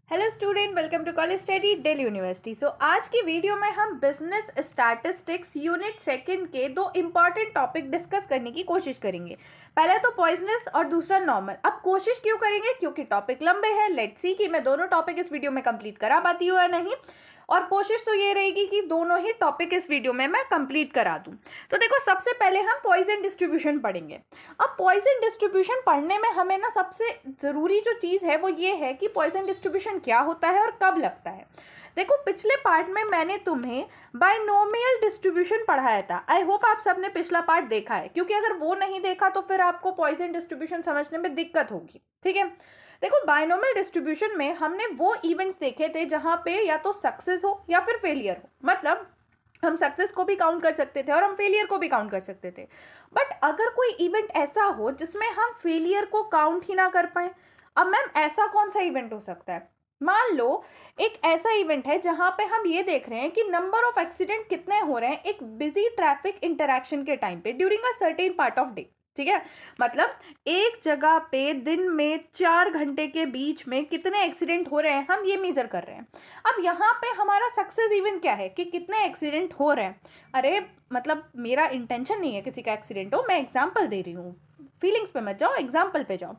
Hello student, welcome to college study daily university. So आज की video में हम बिजनेस स्टैटिस्टिक्स यूनिट सेकंड के दो इंपॉर्टेंट टॉपिक डिस्कस करने की कोशिश करेंगे। पहला तो पॉइजनस और दूसरा नॉर्मल। अब कोशिश क्यों करेंगे, क्योंकि टॉपिक लंबे हैं। लेट्स सी कि मैं दोनों टॉपिक इस वीडियो में कंप्लीट करा पाती हूँ या नहीं, और कोशिश तो ये रहेगी कि दोनों ही टॉपिक इस वीडियो में मैं कंप्लीट करा दूँ। तो देखो, सबसे पहले हम पॉइजन डिस्ट्रीब्यूशन पढ़ेंगे। अब पॉइजन डिस्ट्रीब्यूशन पढ़ने में हमें ना सबसे ज़रूरी जो चीज़ है वो ये है कि पॉइजन डिस्ट्रीब्यूशन क्या होता है और कब लगता है। देखो, पिछले पार्ट में मैंने तुम्हें बाइनोमियल डिस्ट्रीब्यूशन पढ़ाया था। आई होप आप सबने पिछला पार्ट देखा है, क्योंकि अगर वो नहीं देखा तो फिर आपको पॉइजन डिस्ट्रीब्यूशन समझने में दिक्कत होगी। ठीक है, देखो, बाइनोमियल डिस्ट्रीब्यूशन में हमने वो इवेंट्स देखे थे जहाँ पे या तो सक्सेस हो या फिर फेलियर हो। मतलब हम सक्सेस को भी काउंट कर सकते थे और हम फेलियर को भी काउंट कर सकते थे। बट अगर कोई इवेंट ऐसा हो जिसमें हम फेलियर को काउंट ही ना कर पाए, अब मैम ऐसा कौन सा इवेंट हो सकता है? मान लो एक ऐसा इवेंट है जहाँ पे हम ये देख रहे हैं कि नंबर ऑफ एक्सीडेंट कितने हो रहे हैं एक बिजी ट्रैफिक इंटरेक्शन के टाइम पे during a certain part of day. ठीक है, मतलब एक जगह पे दिन में 4 घंटे के बीच में कितने एक्सीडेंट हो रहे हैं हम ये मेजर कर रहे हैं। अब यहाँ पे हमारा सक्सेस इवेंट क्या है कि कितने एक्सीडेंट हो रहे हैं। अरे मतलब मेरा इंटेंशन नहीं है किसी का एक्सीडेंट हो, मैं एग्जाम्पल दे रही हूँ, फीलिंग्स पे मत जाओ, एग्जाम्पल पे जाओ।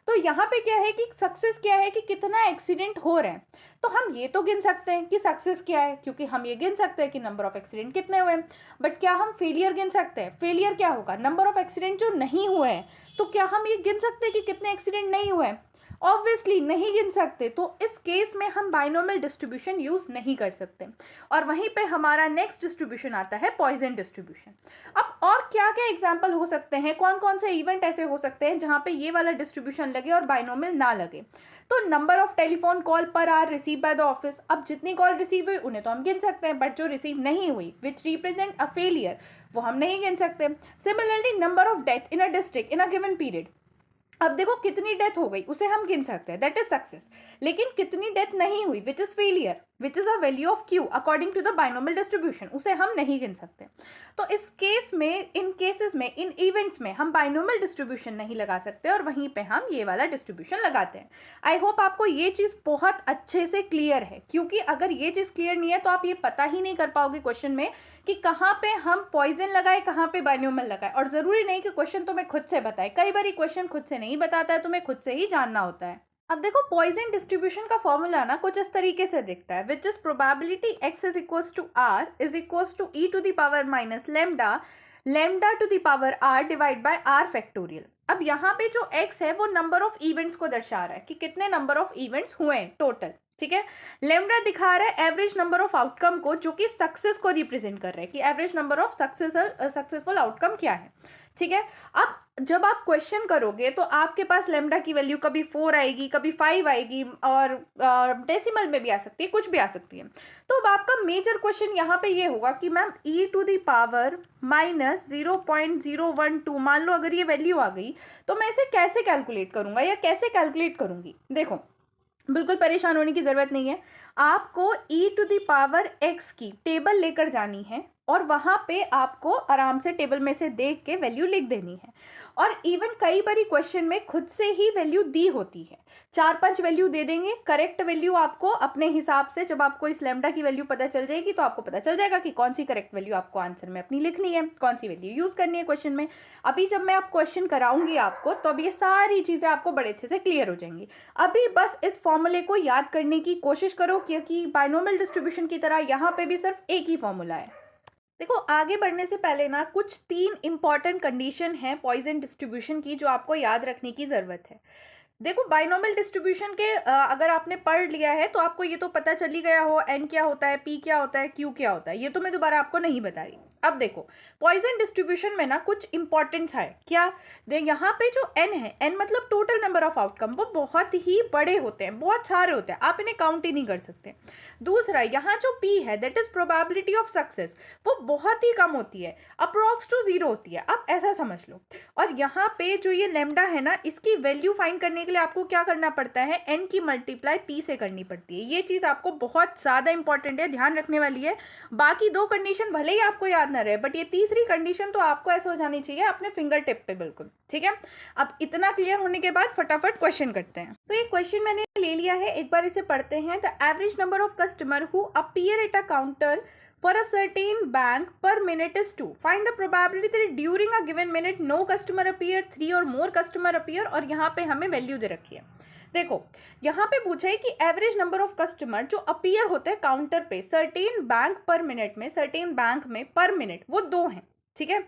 तो यहाँ पे क्या है कि सक्सेस क्या है कि कितना एक्सीडेंट हो रहे हैं। तो हम ये तो गिन सकते हैं कि सक्सेस क्या है, क्योंकि हम ये गिन सकते हैं कि नंबर ऑफ एक्सीडेंट कितने हुए हैं। बट क्या हम फेलियर गिन सकते हैं? फेलियर क्या होगा? नंबर ऑफ एक्सीडेंट जो नहीं हुए हैं। तो क्या हम ये गिन सकते हैं कि कितने एक्सीडेंट नहीं हुए हैं? ऑब्वियसली नहीं गिन सकते। तो इस केस में हम बाइनोमियल डिस्ट्रीब्यूशन यूज नहीं कर सकते। और वहीं पे हमारा नेक्स्ट डिस्ट्रीब्यूशन आता है पॉइजन डिस्ट्रीब्यूशन। अब और क्या क्या एग्जाम्पल हो सकते हैं, कौन कौन से इवेंट ऐसे हो सकते हैं जहाँ पे ये वाला डिस्ट्रीब्यूशन लगे और बाइनोमियल ना लगे? तो नंबर ऑफ टेलीफोन कॉल पर are receive by the office. अब जितनी कॉल रिसीव हुई उन्हें तो हम गिन सकते हैं, बट जो रिसीव नहीं हुई विच रिप्रेजेंट अ फेलियर वो हम नहीं गिन सकते। Similarly number of death in a district in a given period. अब देखो, कितनी डेथ हो गई उसे हम गिन सकते हैं, दैट इज सक्सेस। लेकिन कितनी डेथ नहीं हुई which is failure, which is a value of q according to the binomial distribution, उसे हम नहीं गिन सकते। तो इस केस में, इन केसेस में, इन इवेंट्स में हम बाइनोमियल डिस्ट्रीब्यूशन नहीं लगा सकते और वहीं पे हम ये वाला डिस्ट्रीब्यूशन लगाते हैं। आई होप आपको ये चीज़ बहुत अच्छे से क्लियर है, क्योंकि अगर ये चीज़ क्लियर नहीं है तो आप ये पता ही नहीं कर पाओगे क्वेश्चन में कि कहाँ पे हम पॉइजन लगाए, कहाँ पे बाइनोमियल लगाए। और ज़रूरी नहीं कि क्वेश्चन तुम्हें खुद से बताए, कई बार क्वेश्चन खुद से नहीं बताता है, तुम्हें खुद से ही जानना होता है। अब देखो, पॉइजन डिस्ट्रीब्यूशन का फॉर्मूला ना कुछ इस तरीके से दिखता है, which is probability x is equals to r is equals to e to the power minus lambda, lambda to the power r divide by r factorial. अब यहाँ पे जो x है वो नंबर ऑफ इवेंट्स को दर्शा रहा है कि कितने नंबर ऑफ इवेंट्स हुए हैं टोटल। ठीक है, लेमडा दिखा रहा है एवरेज नंबर ऑफ आउटकम को, जो कि सक्सेस को रिप्रेजेंट कर रहा है कि average number of successful outcome क्या है। ठीक है, अब जब आप क्वेश्चन करोगे तो आपके पास लेमडा की वैल्यू कभी 4 आएगी, कभी 5 आएगी, और डेसिमल में भी आ सकती है, कुछ भी आ सकती है। तो अब आपका मेजर क्वेश्चन यहाँ पे ये होगा कि ma'am e to the power minus 0.012, मान लो अगर ये वैल्यू आ गई तो मैं इसे कैसे कैलकुलेट करूँगा या कैसे कैलकुलेट करूँगी? देखो, बिल्कुल परेशान होने की ज़रूरत नहीं है। आपको e to the power x की टेबल लेकर जानी है और वहाँ पे आपको आराम से टेबल में से देख के वैल्यू लिख देनी है। और इवन कई बारी क्वेश्चन में खुद से ही वैल्यू दी होती है, 4-5 वैल्यू दे देंगे। करेक्ट वैल्यू आपको अपने हिसाब से, जब आपको इस लेमडा की वैल्यू पता चल जाएगी तो आपको पता चल जाएगा कि कौन सी करेक्ट वैल्यू आपको आंसर में अपनी लिखनी है, कौन सी वैल्यू यूज़ करनी है क्वेश्चन में। अभी जब मैं आप क्वेश्चन कराऊंगी आपको तो अब ये सारी चीज़ें आपको बड़े अच्छे से क्लियर हो जाएंगी। अभी बस इस फॉर्मूले को याद करने की कोशिश करो, क्योंकि बाइनोमियल डिस्ट्रीब्यूशन की तरह यहाँ पे भी सिर्फ एक ही फॉर्मूला है। देखो, आगे बढ़ने से पहले ना कुछ 3 इंपॉर्टेंट कंडीशन है पॉइजन डिस्ट्रीब्यूशन की जो आपको याद रखने की ज़रूरत है। देखो, बाइनोमियल डिस्ट्रीब्यूशन के अगर आपने पढ़ लिया है तो आपको ये तो पता चल ही गया हो, एन क्या होता है, पी क्या होता है, क्यू क्या होता है, ये तो मैं दोबारा आपको नहीं बता रही। अब देखो, पॉइजन डिस्ट्रीब्यूशन में ना कुछ इंपॉर्टेंस है। क्या? देख, यहाँ पे जो एन है, एन मतलब टोटल नंबर ऑफ आउटकम, वो बहुत ही बड़े होते हैं, बहुत सारे होते हैं, आप इन्हें काउंट ही नहीं कर सकते। दूसरा, यहाँ जो पी है that is probability of success, वो बहुत ही कम होती है, अप्रोक्स टू 0 होती है, आप ऐसा समझ लो। और यहाँ पे जो ये लेमडा है ना, इसकी वैल्यू फाइंड करने के लिए आपको क्या करना पड़ता है? एन की मल्टीप्लाई पी से करनी पड़ती है। ये चीज़ आपको बहुत ज़्यादा इंपॉर्टेंट है, ध्यान रखने वाली है। बाकी 2 कंडीशन भले ही आपको याद ना रहे, बट ये तीसरी कंडीशन तो आपको ऐसे हो जानी चाहिए अपने फिंगर टिप पे बिल्कुल। ठीक है, अब इतना क्लियर होने के बाद फटाफट क्वेश्चन करते हैं। तो ये क्वेश्चन मैंने ले लिया है, एक बार इसे पढ़ते हैं। The average number of customer who appear eight a counter for a certain bank per minute is 2. Find the probability that during a given minute no customer appear, 3 or more customer appear, और यहाँ पे हमें value दे रखी है। देखो यहाँ पे पूछा है कि एवरेज नंबर ऑफ कस्टमर जो अपीयर होते हैं काउंटर पे सर्टेन बैंक पर मिनट में, सर्टेन बैंक में पर मिनट वो 2 हैं, ठीक है।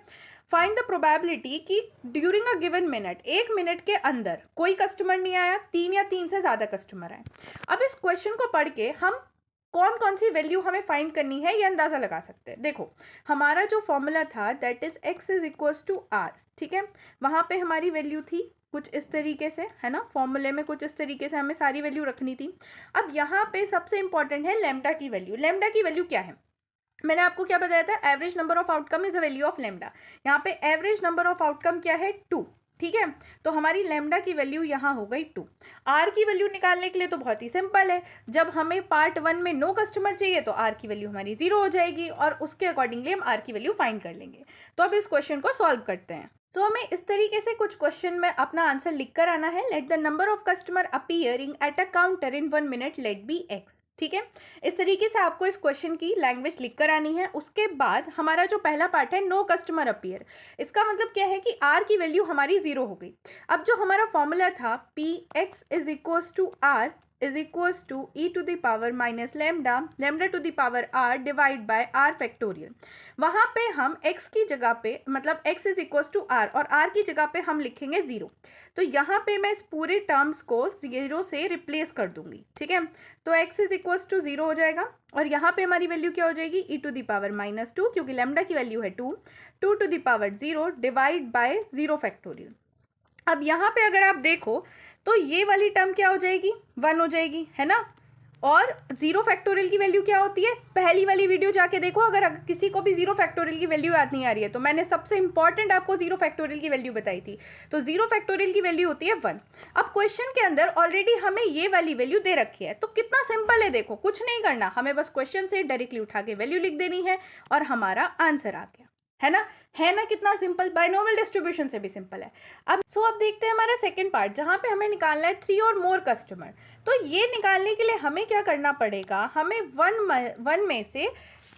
फाइंड द प्रोबेबिलिटी कि during a given minute, 1 minute के अंदर कोई कस्टमर नहीं आया, 3 या 3 से ज़्यादा कस्टमर आए। अब इस क्वेश्चन को पढ़ के हम कौन कौन सी वैल्यू हमें फाइंड करनी है ये अंदाज़ा लगा सकते हैं। देखो हमारा जो फॉर्मूला था that is x is equals to r, ठीक है। वहाँ पे हमारी वैल्यू थी कुछ इस तरीके से, है ना, फॉर्मूले में कुछ इस तरीके से हमें सारी वैल्यू रखनी थी। अब यहाँ पे सबसे इंपॉर्टेंट है लैम्डा की वैल्यू। लैम्डा की वैल्यू क्या है, मैंने आपको क्या बताया था, average number of outcome is the value of lambda. यहाँ पे एवरेज नंबर ऑफ आउटकम क्या है 2, ठीक है। तो हमारी लैम्डा की वैल्यू यहाँ हो गई 2। आर की वैल्यू निकालने के लिए तो बहुत ही सिंपल है, जब हमें पार्ट 1 में नो कस्टमर चाहिए तो आर की वैल्यू हमारी 0 हो जाएगी और उसके अकॉर्डिंगली हम आर की वैल्यू फाइंड कर लेंगे। तो अब इस क्वेश्चन को सॉल्व करते हैं। सो हमें इस तरीके से कुछ क्वेश्चन में अपना आंसर लिख कर आना है। Let the number of customer appearing at a counter in 1 minute let be x, ठीक है। इस तरीके से आपको इस क्वेश्चन की लैंग्वेज लिख कर आनी है। उसके बाद हमारा जो पहला पार्ट है नो कस्टमर अपीयर, इसका मतलब क्या है कि आर की वैल्यू हमारी 0 हो गई। अब जो हमारा फॉर्मूला था p x is equals to r is equals to e to the power minus lambda, lambda to the power r divide by r factorial. वहाँ पे हम x की जगह पे, मतलब x is equals to r और r की जगह पे हम लिखेंगे 0। तो यहाँ पे मैं इस पूरे टर्म्स को 0 से रिप्लेस कर दूंगी, ठीक है। तो x इज इक्वल्स टू 0 हो जाएगा और यहाँ पे हमारी वैल्यू क्या हो जाएगी e to the power minus 2, क्योंकि लैम्डा की वैल्यू है 2 to the power 0 divide by 0 factorial. अब यहाँ पे अगर आप देखो तो ये वाली टर्म क्या हो जाएगी 1 हो जाएगी, है ना। और 0 फैक्टोरियल की वैल्यू क्या होती है, पहली वाली वीडियो जाके देखो अगर किसी को भी 0 फैक्टोरियल की वैल्यू याद नहीं आ रही है तो मैंने सबसे इंपॉर्टेंट आपको 0 फैक्टोरियल की वैल्यू बताई थी। तो 0 फैक्टोरियल की वैल्यू होती है 1। अब क्वेश्चन के अंदर ऑलरेडी हमें ये वाली वैल्यू दे रखी है, तो कितना सिंपल है, देखो कुछ नहीं करना, हमें बस क्वेश्चन से डायरेक्टली उठा के वैल्यू लिख देनी है और हमारा आंसर आ गया, है ना। है ना कितना सिंपल, बाइनोमियल डिस्ट्रीब्यूशन से भी सिंपल है। अब देखते हैं हमारा सेकंड पार्ट, जहाँ पे हमें निकालना है 3 और मोर कस्टमर। तो ये निकालने के लिए हमें क्या करना पड़ेगा, हमें 1 में से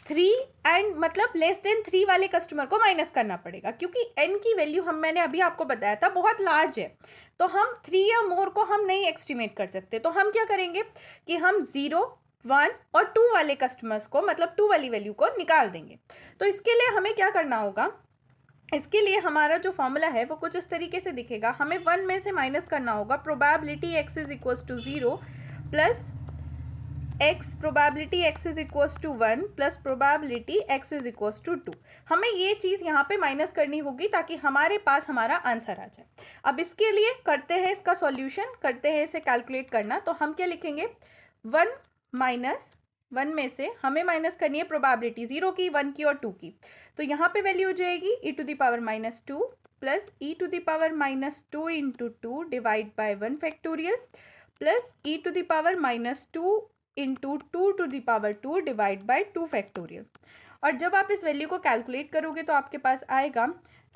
3 एंड मतलब लेस देन 3 वाले कस्टमर को माइनस करना पड़ेगा, क्योंकि n की वैल्यू मैंने अभी आपको बताया था बहुत लार्ज है, तो हम 3 या मोर को हम नहीं एस्टिमेट कर सकते। तो हम क्या करेंगे कि हम 0, 1 और 2 वाले कस्टमर्स को, मतलब 2 वाली वैल्यू को निकाल देंगे। तो इसके लिए हमें क्या करना होगा, इसके लिए हमारा जो फॉर्मूला है वो कुछ इस तरीके से दिखेगा। हमें 1 में से माइनस करना होगा probability x is equals to 0 plus x, probability x is equals to 1 plus probability x is equals to 2। हमें ये चीज़ यहाँ पे माइनस करनी होगी ताकि हमारे पास हमारा आंसर आ जाए। अब इसके लिए करते हैं इसका सॉल्यूशन, करते हैं इसे कैलकुलेट करना। तो हम क्या लिखेंगे, 1 माइनस 1 में से हमें माइनस करनी है प्रोबेबिलिटी 0 की, 1 की और 2 की। तो यहाँ पे वैल्यू हो जाएगी e to the power minus 2 plus e to the power minus 2 into 2 divide by 1 factorial plus e to the power minus 2 into 2 to the power 2 divide by 2 factorial. और जब आप इस वैल्यू को कैलकुलेट करोगे तो आपके पास आएगा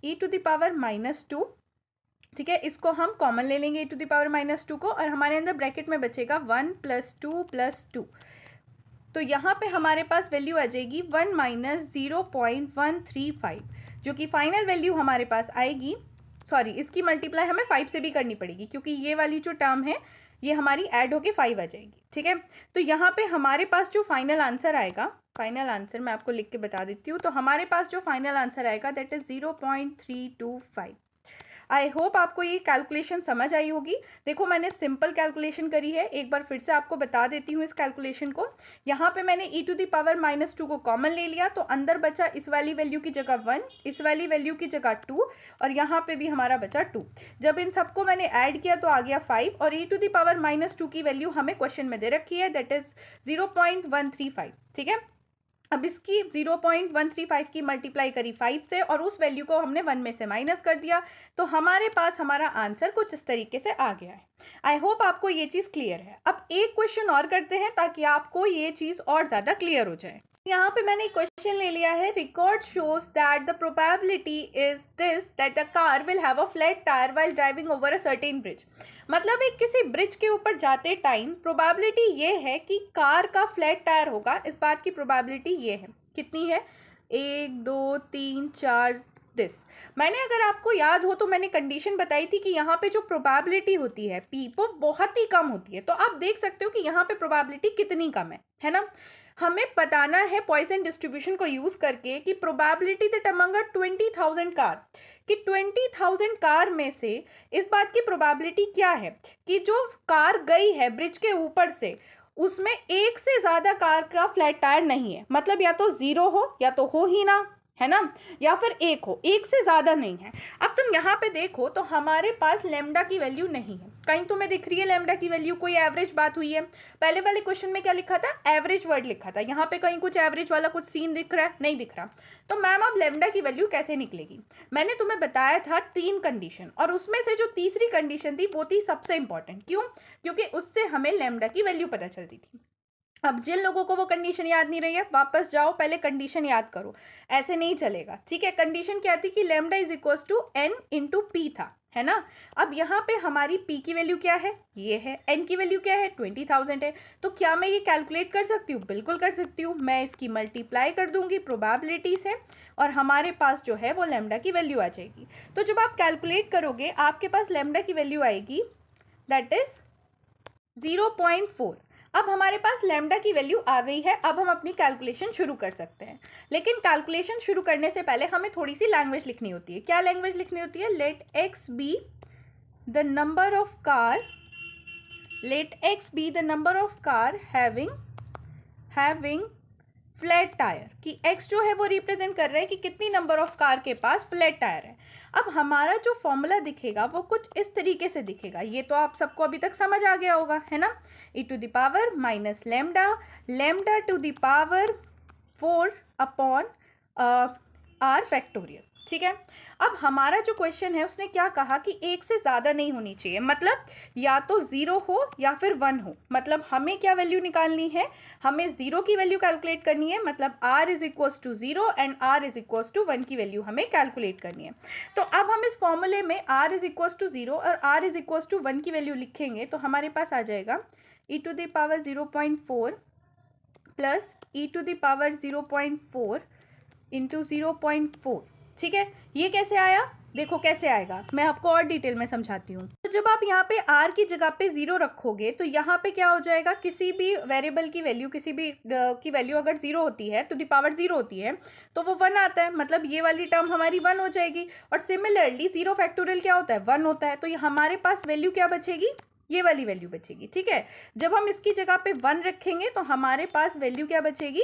e to the power minus 2, ठीक है। इसको हम कॉमन ले लेंगे e to the power minus 2 को, और हमारे अंदर ब्रैकेट में बचेगा 1 प्लस 2 प्लस 2। तो यहाँ पे हमारे पास वैल्यू आ जाएगी 1 माइनस 0.135, जो कि फाइनल वैल्यू हमारे पास आएगी। सॉरी, इसकी मल्टीप्लाई हमें 5 से भी करनी पड़ेगी, क्योंकि ये वाली जो टर्म है ये हमारी ऐड होके 5 आ जाएगी, ठीक है। तो यहाँ पे हमारे पास जो फाइनल आंसर आएगा, फाइनल आंसर मैं आपको लिख के बता देती हूँ। तो हमारे पास जो फाइनल आंसर आएगा दैट इज 0.325। आई होप आपको ये कैलकुलेशन समझ आई होगी। देखो मैंने सिंपल कैलकुलेशन करी है, एक बार फिर से आपको बता देती हूँ इस कैलकुलेशन को। यहाँ पे मैंने e to the power minus 2 को कॉमन ले लिया, तो अंदर बचा इस वाली वैल्यू की जगह 1, इस वाली वैल्यू की जगह 2 और यहाँ पे भी हमारा बचा 2। जब इन सबको मैंने ऐड किया तो आ गया 5, और e to the power minus 2 की वैल्यू हमें क्वेश्चन में दे रखी है दैट इज 0.135, ठीक है। अब इसकी 0.135 की मल्टीप्लाई करी 5 से और उस वैल्यू को हमने 1 में से माइनस कर दिया, तो हमारे पास हमारा आंसर कुछ इस तरीके से आ गया है। आई होप आपको ये चीज़ क्लियर है। अब एक क्वेश्चन और करते हैं ताकि आपको ये चीज़ और ज़्यादा क्लियर हो जाए। यहाँ पे मैंने एक क्वेश्चन ले लिया है, record shows that the probability is this that the car will have a flat tyre while driving over a certain bridge. मतलब एक किसी ब्रिज के ऊपर जाते टाइम प्रोबेबिलिटी ये है कि कार का फ्लैट टायर होगा, इस बात की प्रोबेबिलिटी ये है। कितनी है? 1 2 3 4 दिस। मैंने, अगर आपको याद हो तो मैंने कंडीशन बताई थी कि यहाँ पे जो प्रोबेबिलिटी होती है पी वो बहुत ही कम होती है। तो आप देख सकते हो कि यहाँ पे प्रोबेबिलिटी कितनी कम है ना। हमें बताना है पॉइसन डिस्ट्रीब्यूशन को यूज करके कि प्रोबेबिलिटी दैट अमंग 20,000 कार, कि 20,000 कार में से इस बात की प्रोबेबिलिटी क्या है कि जो कार गई है ब्रिज के ऊपर से उसमें एक से ज्यादा कार का फ्लैट टायर नहीं है। मतलब या तो जीरो हो या तो हो ही ना, है ना, या फिर एक हो, एक से ज्यादा नहीं है। अब तुम यहाँ पे देखो तो हमारे पास लेमडा की वैल्यू नहीं है। कहीं तुम्हें दिख रही है लेमडा की वैल्यू? कोई एवरेज बात हुई है? पहले वाले क्वेश्चन में क्या लिखा था? एवरेज वर्ड लिखा था। यहाँ पे कहीं कुछ एवरेज वाला कुछ सीन दिख रहा है? नहीं दिख रहा। तो मैम अब लेमडा की वैल्यू कैसे निकलेगी? मैंने तुम्हें बताया था 3 कंडीशन, और उसमें से जो तीसरी कंडीशन थी वो थी सबसे इंपॉर्टेंट। क्यों? क्योंकि उससे हमें लेमडा की वैल्यू पता चलती थी। अब जिन लोगों को वो कंडीशन याद नहीं रही है, वापस जाओ, पहले कंडीशन याद करो, ऐसे नहीं चलेगा। ठीक है, कंडीशन क्या थी कि lambda is equal to n into p था, है ना। अब यहाँ पे हमारी p की वैल्यू क्या है? ये है। n की वैल्यू क्या है? 20,000 है। तो क्या मैं ये कैलकुलेट कर सकती हूँ? बिल्कुल कर सकती हूँ। मैं इसकी मल्टीप्लाई कर दूंगी प्रोबेबिलिटी से और हमारे पास जो है वो लेमडा की वैल्यू आ जाएगी। तो जब आप कैलकुलेट करोगे आपके पास लेमडा की वैल्यू आएगी दैट इज 0.4। अब हमारे पास लेमडा की वैल्यू आ गई है। अब हम अपनी कैलकुलेशन शुरू कर सकते हैं, लेकिन कैलकुलेशन शुरू करने से पहले हमें थोड़ी सी लैंग्वेज लिखनी होती है। क्या लैंग्वेज लिखनी होती है? Let x be the number of car, let x be the number of car having flat tyre, कि x जो है वो रिप्रेजेंट कर रहा है कि कितनी नंबर ऑफ कार के पास फ्लैट टायर है। अब हमारा जो फॉर्मूला दिखेगा वो कुछ इस तरीके से दिखेगा। ये तो आप सबको अभी तक समझ आ गया होगा, है ना। e to the power minus lambda, lambda to the power 4 upon r factorial. ठीक है। अब हमारा जो क्वेश्चन है उसने क्या कहा कि एक से ज़्यादा नहीं होनी चाहिए, मतलब या तो ज़ीरो हो या फिर 1 हो। मतलब हमें क्या वैल्यू निकालनी है? हमें ज़ीरो की वैल्यू कैलकुलेट करनी है, मतलब r is equals to 0 and r is equals to 1 की वैल्यू हमें कैलकुलेट करनी है। तो अब हम इस फॉर्मूले में r इज इक्वल्स टू 0 और r इज इक्वल्स टू 1 की वैल्यू लिखेंगे तो हमारे पास आ जाएगा e to the power 0.4 plus e to the power 0.4 into 0.4। ठीक है, ये कैसे आया? देखो कैसे आएगा, मैं आपको और डिटेल में समझाती हूँ। तो जब आप यहाँ पे r की जगह पे 0 रखोगे तो यहाँ पे क्या हो जाएगा? किसी भी वेरिएबल की वैल्यू, किसी भी की वैल्यू अगर 0 होती है, टू द पावर 0 होती है, तो वो 1 आता है। मतलब ये वाली टर्म हमारी 1 हो जाएगी। और सिमिलरली 0 फैक्टोरियल क्या होता है? 1 होता है। तो ये हमारे पास वैल्यू क्या बचेगी? ये वाली वैल्यू बचेगी। ठीक है, जब हम इसकी जगह पे 1 रखेंगे तो हमारे पास वैल्यू क्या बचेगी?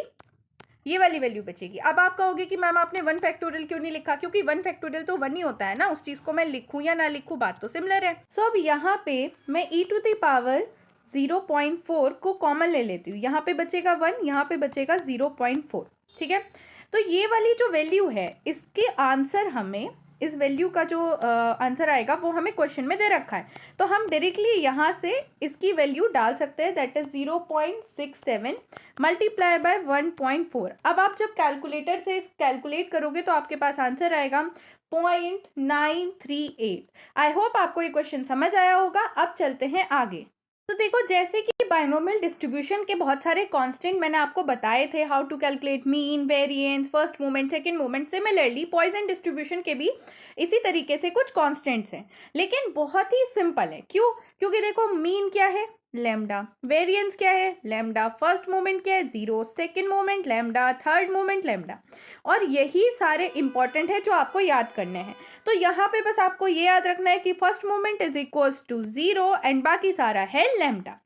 ये वाली वैल्यू बचेगी। अब आप कहोगे कि मैम आपने 1 फैक्टोरियल क्यों नहीं लिखा? क्योंकि 1 फैक्टोरियल तो 1 ही होता है ना, उस चीज़ को मैं लिखूँ या ना लिखूँ बात तो सिमिलर है। सो अब यहाँ पे मैं e टू द पावर 0.4 को कॉमन ले लेती हूँ। यहाँ पे बचेगा 1, यहाँ पे बचेगा 0.4। ठीक है, तो ये वाली जो वैल्यू है इसके आंसर हमें, इस वैल्यू का जो आंसर आएगा वो हमें क्वेश्चन में दे रखा है। तो हम डायरेक्टली यहाँ से इसकी वैल्यू डाल सकते हैं, दैट इज 0.67 मल्टीप्लाई बाय 1.4। अब आप जब कैलकुलेटर से इस कैलकुलेट करोगे तो आपके पास आंसर आएगा 0.938। आई होप आपको ये क्वेश्चन समझ आया होगा। अब चलते हैं आगे। तो देखो, जैसे कि बाइनोमियल डिस्ट्रीब्यूशन के बहुत सारे कांस्टेंट मैंने आपको बताए थे, how to calculate mean, variance, first moment, second moment. Similarly Poisson distribution के भी इसी तरीके से कुछ कांस्टेंट्स हैं, लेकिन बहुत ही सिंपल है। क्यों? क्योंकि देखो, मीन क्या है? लैम्डा। वेरिएंस क्या है? लैम्डा। फर्स्ट मोमेंट क्या है? 0। Second moment lambda. Third moment lambda. और यही सारे इंपॉर्टेंट है जो आपको याद करने हैं। तो यहाँ पे बस आपको ये याद रखना है कि first moment is equals to 0 and बाकी सारा है लैम्डा।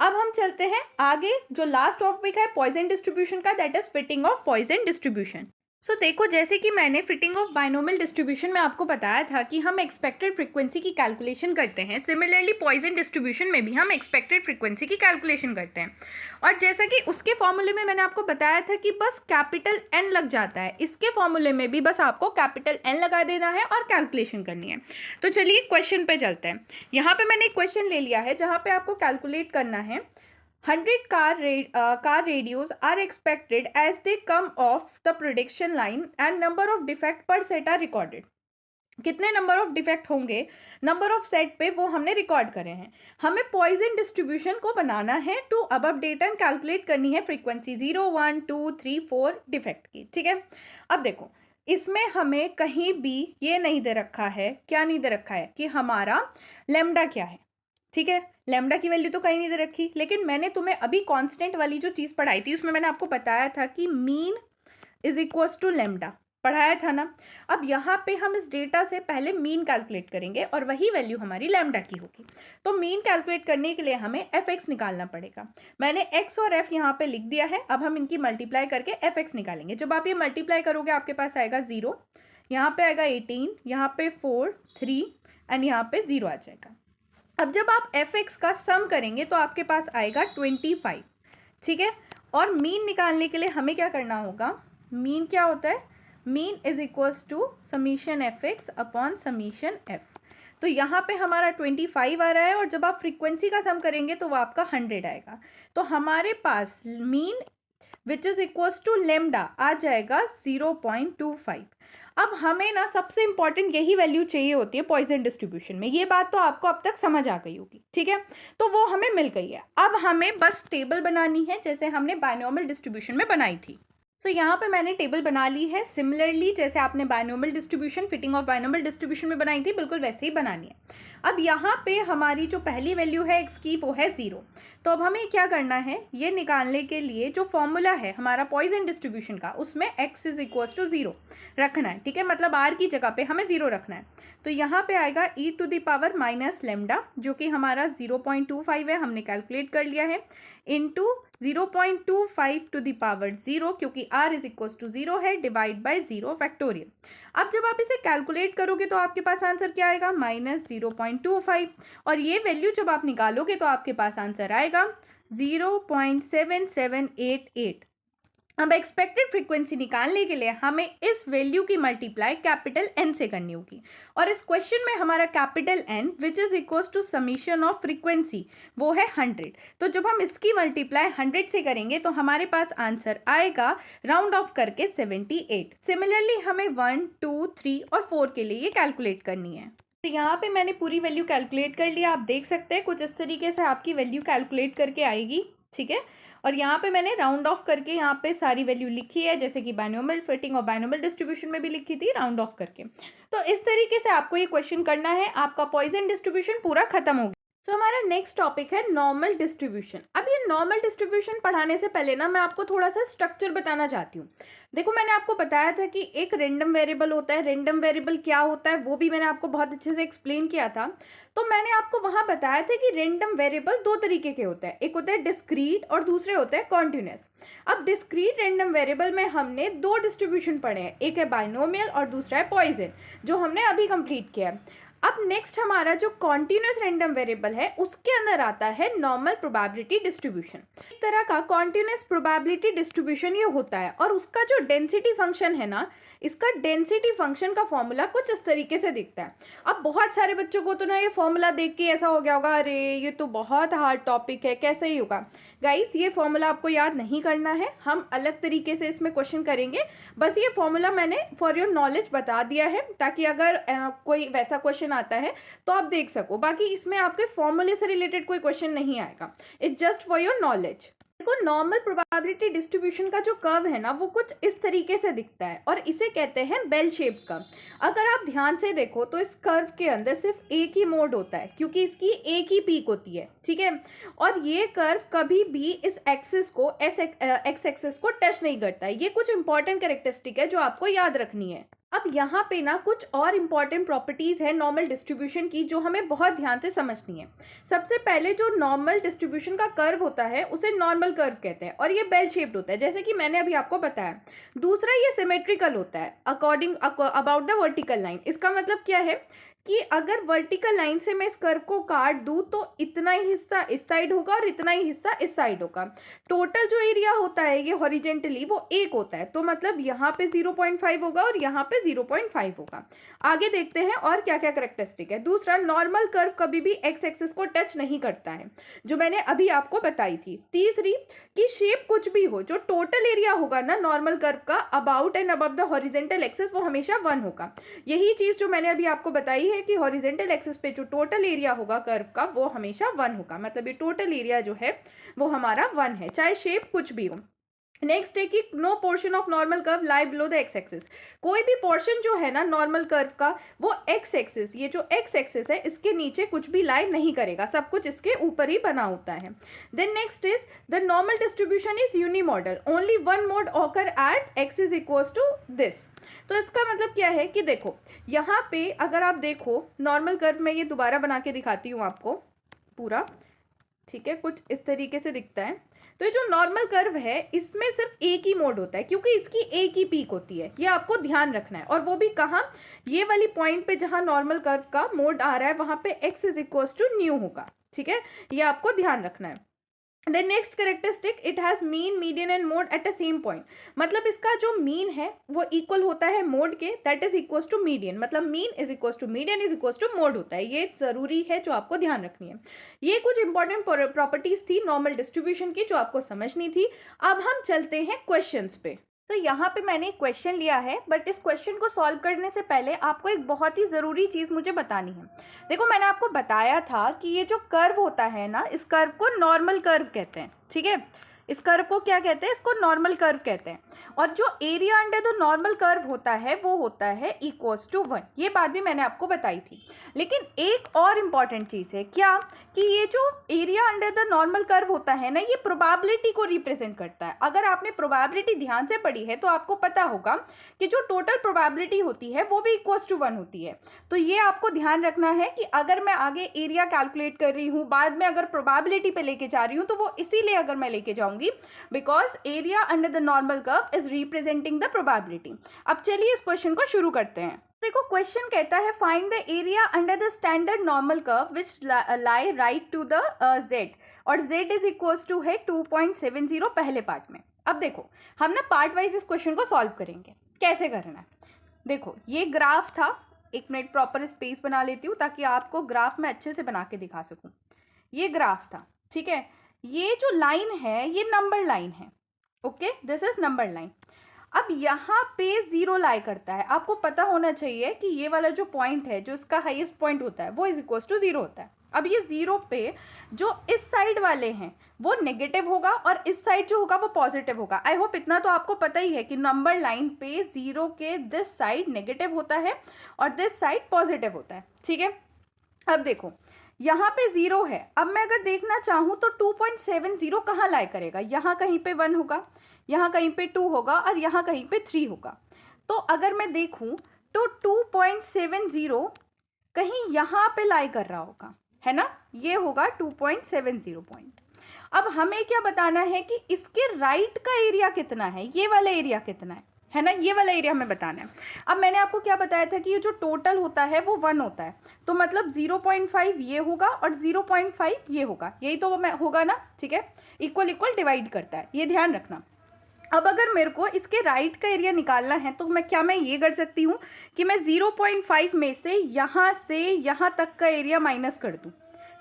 अब हम चलते हैं आगे। जो लास्ट टॉपिक है पॉइसन डिस्ट्रीब्यूशन का, that is fitting of Poisson distribution. So देखो, जैसे कि मैंने फिटिंग ऑफ बाइनोमियल डिस्ट्रीब्यूशन में आपको बताया था कि हम एक्सपेक्टेड फ्रीक्वेंसी की कैलकुलेशन करते हैं, सिमिलरली पॉइसन डिस्ट्रीब्यूशन में भी हम एक्सपेक्टेड फ्रीक्वेंसी की कैलकुलेशन करते हैं। और जैसा कि उसके फॉर्मूले में मैंने आपको बताया था कि बस कैपिटल N लग जाता है, इसके फॉर्मूले में भी बस आपको कैपिटल N लगा देना है और कैलकुलेशन करनी है। तो चलिए क्वेश्चन पे चलते हैं। यहाँ पे मैंने एक क्वेश्चन ले लिया है जहाँ पे आपको कैलकुलेट करना है 100 car radios are expected as they come off the production line and number of defect per set are recorded. कितने नंबर ऑफ डिफेक्ट होंगे नंबर ऑफ सेट पे वो हमने रिकॉर्ड करे हैं. हमें पॉइजन डिस्ट्रीब्यूशन को बनाना है to above data and calculate करनी है फ्रीक्वेंसी 0 1 2 3 4 डिफेक्ट की. ठीक है, अब देखो इसमें हमें कहीं भी ये नहीं दे रखा है, क्या नहीं दे रखा है कि हमारा लेमडा क्या है. ठीक है, लेमडा की वैल्यू तो कहीं नहीं दे रखी, लेकिन मैंने तुम्हें अभी कांस्टेंट वाली जो चीज़ पढ़ाई थी उसमें मैंने आपको बताया था कि mean is equals to lambda, पढ़ाया था ना. अब यहाँ पे हम इस डेटा से पहले मीन कैलकुलेट करेंगे और वही वैल्यू हमारी लैम्डा की होगी. तो मीन कैलकुलेट करने के लिए हमें एफ एक्स निकालना पड़ेगा. मैंने एक्स और एफ यहाँ पे लिख दिया है. अब हम इनकी मल्टीप्लाई करके एफ एक्स निकालेंगे. जब आप ये मल्टीप्लाई करोगे आपके पास आएगा 0, यहाँ पे आएगा 18, यहाँ पे 4 3 एंड यहाँ पे 0 आ जाएगा. अब जब आप एफ एक्स का सम करेंगे तो आपके पास आएगा 25. ठीक है, और मीन निकालने के लिए हमें क्या करना होगा, मीन क्या होता है, mean is equals to summation f x upon summation f. तो यहाँ पे हमारा 25 आ रहा है और जब आप फ्रीक्वेंसी का सम करेंगे तो वो आपका 100 आएगा. तो हमारे पास mean which is equals to lambda आ जाएगा 0.25. अब हमें ना सबसे इंपॉर्टेंट यही वैल्यू चाहिए होती है पॉइजन डिस्ट्रीब्यूशन में. ये बात तो आपको अब तक समझ आ गई होगी. ठीक है, तो वो हमें मिल गई है. अब हमें बस टेबल बनानी है जैसे हमने बायनॉर्मल डिस्ट्रीब्यूशन में बनाई थी. सो यहाँ पे मैंने टेबल बना ली है. सिमिलरली जैसे आपने binormal distribution fitting of binormal distribution में बनाई थी बिल्कुल वैसे ही बनानी है. अब यहाँ पे हमारी जो पहली वैल्यू है एक्स की वो है 0. तो अब हमें क्या करना है, ये निकालने के लिए जो फॉर्मूला है हमारा पॉइजन डिस्ट्रीब्यूशन का उसमें x इज इक्वल्स टू 0 रखना है. ठीक है, मतलब r की जगह पे हमें 0 रखना है. तो यहाँ पे आएगा e to the power minus lambda जो कि हमारा 0.25 है, हमने कैलकुलेट कर लिया है, इंटू 0.25 टू द पावर 0 क्योंकि r इज इक्वल्स टू 0 है, डिवाइड बाई 0 फैक्टोरियल. अब जब आप इसे कैलकुलेट करोगे तो आपके पास आंसर क्या आएगा, -0.25. और ये वैल्यू जब आप निकालोगे तो आपके पास आंसर आएगा 0.7788. अब एक्सपेक्टेड फ्रीक्वेंसी निकालने के लिए हमें इस वैल्यू की मल्टीप्लाई कैपिटल एन से करनी होगी. और इस क्वेश्चन में हमारा capital n which is equals to summation of frequency वो है 100. तो जब हम इसकी मल्टीप्लाई 100 से करेंगे तो हमारे पास आंसर आएगा राउंड ऑफ करके 78. सिमिलरली हमें 1 2 3 और 4 के लिए ये कैलकुलेट करनी है. तो यहाँ पे मैंने पूरी वैल्यू कैलकुलेट कर लिया. आप देख सकते हैं कुछ इस तरीके से आपकी वैल्यू कैलकुलेट करके आएगी. ठीक है, और यहाँ पे मैंने राउंड ऑफ करके यहाँ पे सारी वैल्यू लिखी है जैसे कि बायनॉर्मल फिटिंग और बायनॉर्मल डिस्ट्रीब्यूशन में भी लिखी थी राउंड ऑफ करके. तो इस तरीके से आपको ये क्वेश्चन करना है, आपका पॉइजन डिस्ट्रीब्यूशन पूरा खत्म हो गया. तो हमारा नेक्स्ट टॉपिक है नॉर्मल डिस्ट्रीब्यूशन. अब ये नॉर्मल डिस्ट्रीब्यूशन पढ़ाने से पहले ना मैं आपको थोड़ा सा स्ट्रक्चर बताना चाहती हूँ. देखो मैंने आपको बताया था कि एक रेंडम वेरिएबल होता है. रेंडम वेरिएबल क्या होता है वो भी मैंने आपको बहुत अच्छे से एक्सप्लेन किया था. तो मैंने आपको वहाँ बताया था कि रेंडम वेरिएबल दो तरीके के होते हैं, एक होता है डिस्क्रीट और दूसरे होते हैं कॉन्टिन्यूस. अब डिस्क्रीट रेंडम वेरिएबल में हमने दो डिस्ट्रीब्यूशन पढ़े हैं, एक है बाइनोमियल और दूसरा है पॉइजन जो हमने अभी कंप्लीट किया है. अब नेक्स्ट हमारा जो कॉन्टिन्यूस रैंडम वेरिएबल है उसके अंदर आता है नॉर्मल प्रोबेबिलिटी डिस्ट्रीब्यूशन. एक तरह का कॉन्टिन्यूस प्रोबेबिलिटी डिस्ट्रीब्यूशन ये होता है और उसका जो डेंसिटी फंक्शन है ना, इसका डेंसिटी फंक्शन का फॉर्मूला कुछ इस तरीके से दिखता है. अब बहुत सारे बच्चों को तो ना ये फॉर्मूला देख के ऐसा हो गया होगा, अरे ये तो बहुत हार्ड टॉपिक है, कैसे ही होगा. गाइस ये फॉर्मूला आपको याद नहीं करना है, हम अलग तरीके से इसमें क्वेश्चन करेंगे. बस ये फॉर्मूला मैंने फॉर योर नॉलेज बता दिया है ताकि अगर कोई वैसा क्वेश्चन आता है तो आप देख सको. बाकी इसमें आपके फॉर्मूले से रिलेटेड कोई क्वेश्चन नहीं आएगा, it's just for your knowledge. देखो नॉर्मल प्रोबेबिलिटी डिस्ट्रीब्यूशन का जो कर्व है ना वो कुछ इस तरीके से दिखता है और इसे कहते हैं बेल शेप कर्व. अगर आप ध्यान से देखो तो इस कर्व के अंदर सिर्फ एक ही मोड होता है क्योंकि इसकी एक ही पीक होती है. ठीक है, और ये कर्व कभी भी इस एक्सिस को एक्स एक्सिस को टच नहीं करता है. ये कुछ इंपॉर्टेंट कैरेक्टरिस्टिक है जो आपको याद रखनी है. अब यहाँ पे ना कुछ और इम्पॉर्टेंट प्रॉपर्टीज़ है नॉर्मल डिस्ट्रीब्यूशन की जो हमें बहुत ध्यान से समझनी है. सबसे पहले जो नॉर्मल डिस्ट्रीब्यूशन का कर्व होता है उसे नॉर्मल कर्व कहते हैं और ये बेल शेप्ड होता है जैसे कि मैंने अभी आपको बताया. दूसरा ये सिमेट्रिकल होता है according about the vertical line. इसका मतलब क्या है कि अगर वर्टिकल लाइन से मैं इस कर्व को काट दूं तो इतना ही हिस्सा इस साइड होगा और इतना ही हिस्सा इस साइड होगा। टोटल जो एरिया होता है ये हॉरिजेंटली वो 1 होता है, तो मतलब यहाँ पे 0.5 होगा और यहाँ पे 0.5 होगा। आगे देखते हैं और क्या क्या कैरेक्टरिस्टिक है। दूसरा, नॉर्मल कर्व कभी भी एक्स एक्सिस को टच नहीं करता है, जो मैंने अभी आपको बताई थी। तीसरी, कि शेप कुछ भी हो, जो टोटल एरिया होगा ना नॉर्मल कर्व का about and above the horizontal axis, वो हमेशा 1 होगा। यही चीज जो मैंने अभी आपको बताई है कि हॉरिजेंटल एक्सिस पे जो टोटल एरिया होगा कर्व का वो हमेशा 1 होगा, मतलब ये टोटल एरिया जो है वो हमारा 1 है, चाहे शेप कुछ भी हो। नेक्स्ट है कि no portion of normal curve lie below the x axis. कोई भी पोर्शन जो है ना नॉर्मल कर्व का वो एक्स एक्सिस, ये जो एक्स एक्सिस है इसके नीचे कुछ भी लाई नहीं करेगा, सब कुछ इसके ऊपर ही बना होता है। Then next is the normal distribution is unimodal, only one mode occur at X is equals to this. तो इसका मतलब क्या है कि देखो यहाँ पे अगर आप देखो नॉर्मल कर्व में, ये दोबारा बना के दिखाती हूँ आपको पूरा, ठीक है, कुछ इस तरीके से दिखता है। तो ये जो नॉर्मल कर्व है इसमें सिर्फ एक ही मोड होता है क्योंकि इसकी एक ही पीक होती है, ये आपको ध्यान रखना है। और वो भी कहाँ, ये वाली पॉइंट पे जहाँ नॉर्मल कर्व का मोड आ रहा है वहाँ पे x is equals to mu होगा, ठीक है, ये आपको ध्यान रखना है। The next characteristic, it has mean, median and mode at the same point। मतलब इसका जो मीन है वो इक्वल होता है मोड के, that is equals to median, मतलब mean is equals to median is equals to mode होता है। ये जरूरी है जो आपको ध्यान रखनी है। ये कुछ इंपॉर्टेंट प्रॉपर्टीज थी नॉर्मल डिस्ट्रीब्यूशन की जो आपको समझनी थी। अब हम चलते हैं क्वेश्चंस पे। तो यहाँ पे मैंने एक क्वेश्चन लिया है, बट इस क्वेश्चन को सॉल्व करने से पहले आपको एक बहुत ही ज़रूरी चीज़ मुझे बतानी है। देखो मैंने आपको बताया था कि ये जो कर्व होता है ना, इस कर्व को नॉर्मल कर्व कहते हैं, ठीक है, इस कर्व को क्या कहते हैं, इसको नॉर्मल कर्व कहते हैं। और जो area under the normal curve होता है वो होता है इक्वल्स टू 1, ये बात भी मैंने आपको बताई थी। लेकिन एक और इम्पॉर्टेंट चीज़ है क्या, कि ये जो area under the normal curve होता है ना, ये प्रोबेबिलिटी को रिप्रेजेंट करता है। अगर आपने प्रोबेबिलिटी ध्यान से पढ़ी है तो आपको पता होगा कि जो टोटल प्रोबेबिलिटी होती है वो भी इक्वल्स टू 1 होती है। तो ये आपको ध्यान रखना है कि अगर मैं आगे एरिया कैलकुलेट कर रही हूँ, बाद में अगर प्रोबेबिलिटी पे लेके जा रही हूँ, तो वो इसीलिए अगर मैं लेके जाऊंगी because area under the normal curve is representing the probability. अब चलिए इस क्वेश्चन को शुरू करते हैं। देखो क्वेश्चन कहता है find the area under the standard normal curve which lie right to the z, और z इज इक्वल्स टू है 2.70 पहले पार्ट में। अब देखो हम ना पार्ट वाइज इस क्वेश्चन को सॉल्व करेंगे। कैसे करना है, देखो ये ग्राफ था, एक मिनट प्रॉपर स्पेस बना लेती हूँ ताकि आपको ग्राफ में अच्छे से बना के दिखा सकूँ। ये ग्राफ था, ठीक है, ये जो लाइन है ये नंबर लाइन है, okay, this is number line. अब यहाँ पे 0 लाई करता है, आपको पता होना चाहिए कि ये वाला जो पॉइंट है, जो इसका हाईएस्ट पॉइंट होता है वो इज इक्वल्स टू 0 होता है। अब ये 0 पे जो इस साइड वाले हैं वो नेगेटिव होगा और इस साइड जो होगा वो पॉजिटिव होगा। आई होप इतना तो आपको पता ही है कि नंबर लाइन पे 0 के दिस साइड नेगेटिव होता है और दिस साइड पॉजिटिव होता है, ठीक है। अब देखो यहाँ पे 0 है, अब मैं अगर देखना चाहूँ तो 2.70 कहाँ लाई करेगा, यहाँ कहीं पे 1 होगा, यहाँ कहीं पे 2 होगा और यहाँ कहीं पे 3 होगा। तो अगर मैं देखूँ तो 2.70 कहीं यहाँ पे लाई कर रहा होगा, है ना, ये होगा 2.70 पॉइंट। अब हमें क्या बताना है कि इसके राइट का एरिया कितना है, ये वाला एरिया कितना है ना, ये वाला एरिया हमें बताना है। अब मैंने आपको क्या बताया था कि ये जो टोटल होता है वो 1 होता है, तो मतलब 0.5 ये होगा और 0.5 ये होगा, यही तो होगा ना, ठीक है, इक्वल इक्वल डिवाइड करता है, ये ध्यान रखना। अब अगर मेरे को इसके राइट का एरिया निकालना है तो मैं ये कर सकती हूँ कि मैं 0.5 में से यहाँ तक का एरिया माइनस कर दूँ।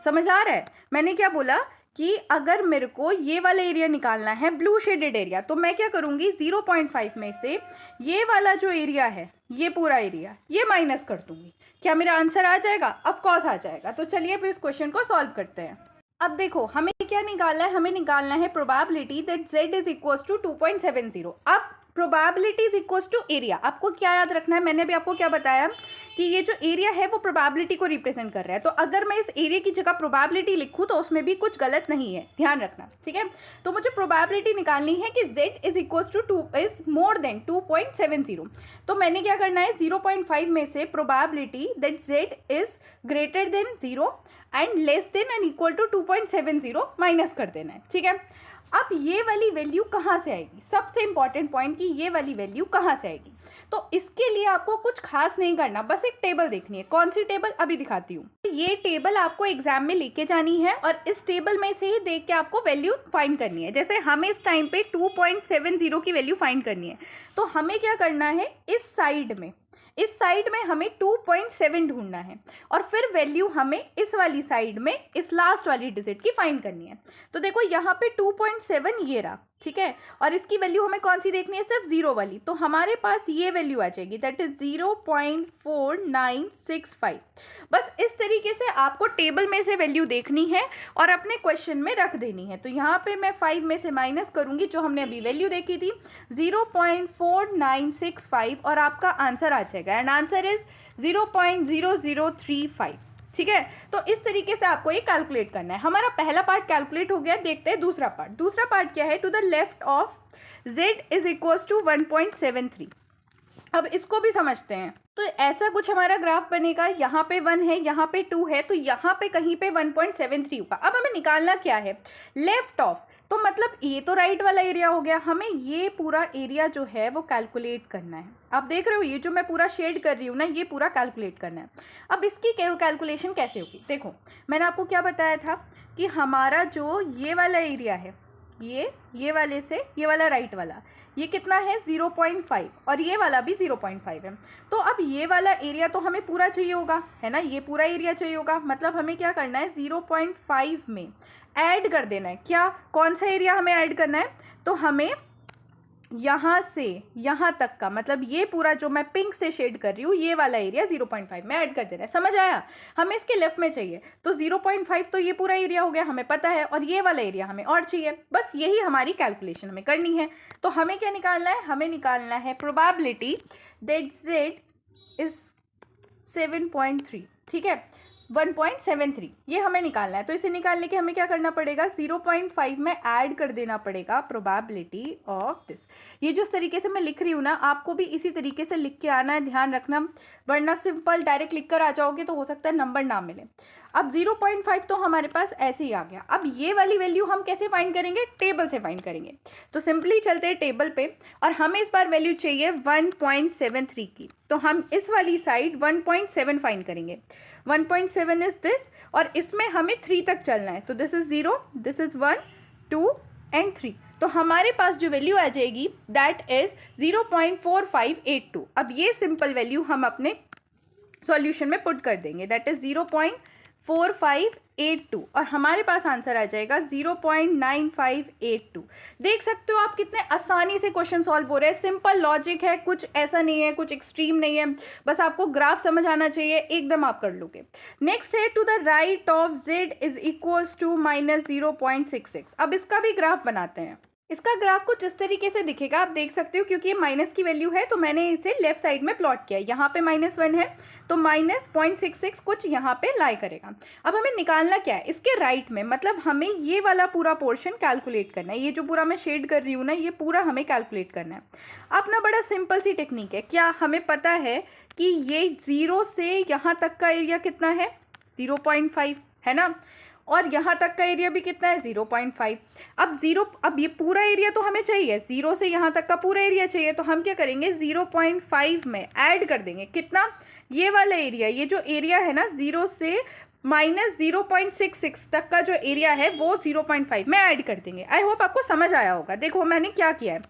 समझ आ रहा है, मैंने क्या बोला कि अगर मेरे को ये वाला एरिया निकालना है, ब्लू शेडेड एरिया, तो मैं क्या करूँगी 0.5 में से ये वाला जो एरिया है, ये पूरा एरिया, ये माइनस कर दूँगी। क्या मेरा आंसर आ जाएगा? ऑफ कोर्स आ जाएगा। तो चलिए अब इस क्वेश्चन को सॉल्व करते हैं। अब देखो हमें क्या निकालना है, हमें निकालना है probability that z is equals to 2.70। अब probability is equals to area, आपको क्या याद रखना है, मैंने भी आपको क्या बताया कि ये जो एरिया है वो प्रोबेबिलिटी को रिप्रेजेंट कर रहा है। तो अगर मैं इस एरिया की जगह प्रोबेबिलिटी लिखूँ तो उसमें भी कुछ गलत नहीं है, ध्यान रखना, ठीक है। तो मुझे प्रोबेबिलिटी निकालनी है कि z is equals to 2 is more than 2.70। तो मैंने क्या करना है, 0.5 में से probability that z is greater than 0 and less than and equal to 2.70 minus कर देना है, ठीक है। अब ये वाली वैल्यू कहाँ से आएगी, सबसे इंपॉर्टेंट पॉइंट कि ये वाली वैल्यू कहाँ से आएगी। तो इसके लिए आपको कुछ खास नहीं करना, बस एक टेबल देखनी है। कौन सी टेबल, अभी दिखाती हूँ। ये टेबल आपको एग्जाम में लेके जानी है और इस टेबल में से ही देख के आपको वैल्यू फाइंड करनी है। जैसे हमें इस टाइम पे 2.70 की वैल्यू फाइंड करनी है, तो हमें क्या करना है, इस साइड में हमें 2.7 ढूंढना है और फिर वैल्यू हमें इस वाली साइड में इस लास्ट वाली डिजिट की फाइंड करनी है। तो देखो यहाँ पे 2.7 ये रहा, ठीक है, और इसकी वैल्यू हमें कौन सी देखनी है, सिर्फ जीरो वाली। तो हमारे पास ये वैल्यू आ जाएगी, दैट इज 0.4965। बस इस तरीके से आपको टेबल में से वैल्यू देखनी है और अपने क्वेश्चन में रख देनी है। तो यहाँ पे मैं 5 में से माइनस करूँगी जो हमने अभी वैल्यू देखी थी 0.4965 और आपका आंसर आ जाएगा, एंड आंसर इज 0.0035। ठीक है, तो इस तरीके से आपको ये कैलकुलेट करना है। हमारा पहला पार्ट कैलकुलेट हो गया, देखते हैं दूसरा पार्ट। दूसरा पार्ट क्या है, to the left of z is equals to 1.73। अब इसको भी समझते हैं। तो ऐसा कुछ हमारा ग्राफ बनेगा, यहाँ पे 1 है, यहाँ पे 2 है, तो यहाँ पे कहीं पे 1.73 होगा। अब हमें निकालना क्या है, लेफ्ट ऑफ, तो मतलब ये तो राइट वाला एरिया हो गया, हमें ये पूरा एरिया जो है वो कैलकुलेट करना है। आप देख रहे हो ये जो मैं पूरा शेड कर रही हूँ ना, ये पूरा कैलकुलेट करना है। अब इसकी कैलकुलेशन कैसे होगी, देखो मैंने आपको क्या बताया था कि हमारा जो ये वाला एरिया है, ये वाले से ये वाला राइट वाला, ये कितना है 0.5 और ये वाला भी 0.5 है। तो अब ये वाला एरिया तो हमें पूरा चाहिए होगा, है ना, ये पूरा एरिया चाहिए होगा। मतलब हमें क्या करना है, 0.5 में ऐड कर देना है। क्या, कौन सा एरिया हमें ऐड करना है, तो हमें यहाँ से यहाँ तक का, मतलब ये पूरा जो मैं पिंक से शेड कर रही हूँ, ये वाला एरिया 0.5 में ऐड कर देना है। समझ आया, हमें इसके लेफ्ट में चाहिए, तो 0.5 तो ये पूरा एरिया हो गया, हमें पता है, और ये वाला एरिया हमें और चाहिए। बस यही हमारी कैलकुलेशन हमें करनी है। तो हमें क्या निकालना है, हमें निकालना है प्रोबेबिलिटी दैट z इज 7.3, ठीक है, 1.73 ये हमें निकालना है। तो इसे निकालने के हमें क्या करना पड़ेगा, 0.5 में ऐड कर देना पड़ेगा प्रोबेबिलिटी ऑफ दिस। ये जो इस तरीके से मैं लिख रही हूँ ना, आपको भी इसी तरीके से लिख के आना है, ध्यान रखना, वरना सिंपल डायरेक्ट लिख कर आ जाओगे तो हो सकता है नंबर ना मिले। अब 0.5 तो हमारे पास ऐसे ही आ गया। अब ये वाली वैल्यू हम कैसे फाइंड करेंगे, टेबल से फाइंड करेंगे। तो सिंपली चलते हैं टेबल पे, और हमें इस बार वैल्यू चाहिए 1.73 की, तो हम इस वाली साइड 1.7 फाइंड करेंगे। 1.7 इज दिस, और इसमें हमें 3 तक चलना है, तो this is 0, this is 1, 2 and 3। तो हमारे पास जो वैल्यू आ जाएगी दैट इज 0.4582। अब ये सिंपल वैल्यू हम अपने सॉल्यूशन में पुट कर देंगे, दैट इज 0.4582, और हमारे पास आंसर आ जाएगा 0.9582। देख सकते हो आप कितने आसानी से क्वेश्चन सॉल्व हो रहे हैं, सिंपल लॉजिक है, कुछ ऐसा नहीं है, कुछ एक्सट्रीम नहीं है, बस आपको ग्राफ समझ आना चाहिए, एकदम आप कर लोगे। नेक्स्ट है to the right of z is equals to -0.66। अब इसका भी ग्राफ बनाते हैं। इसका ग्राफ कुछ इस तरीके से दिखेगा, आप देख सकते हो, क्योंकि ये माइनस की वैल्यू है तो मैंने इसे लेफ्ट साइड में प्लॉट किया। यहाँ पे -1 है तो -0.66 कुछ यहाँ पे लाई करेगा। अब हमें निकालना क्या है, इसके राइट में, मतलब हमें ये वाला पूरा पोर्शन कैलकुलेट करना है। ये जो पूरा मैं शेड कर रही हूँ ना, ये पूरा हमें कैलकुलेट करना है। अब ना बड़ा सिंपल सी टेक्निक है, क्या हमें पता है कि ये 0 से यहाँ तक का एरिया कितना है, 0.5 है ना, और यहाँ तक का एरिया भी कितना है, 0.5। अब ये पूरा एरिया तो हमें चाहिए, 0 से यहाँ तक का पूरा एरिया चाहिए, तो हम क्या करेंगे, 0.5 में ऐड कर देंगे कितना, ये वाला एरिया, ये जो एरिया है ना 0 से -0.66 तक का जो एरिया है वो 0.5 में ऐड कर देंगे। आई होप आपको समझ आया होगा। देखो मैंने क्या किया है,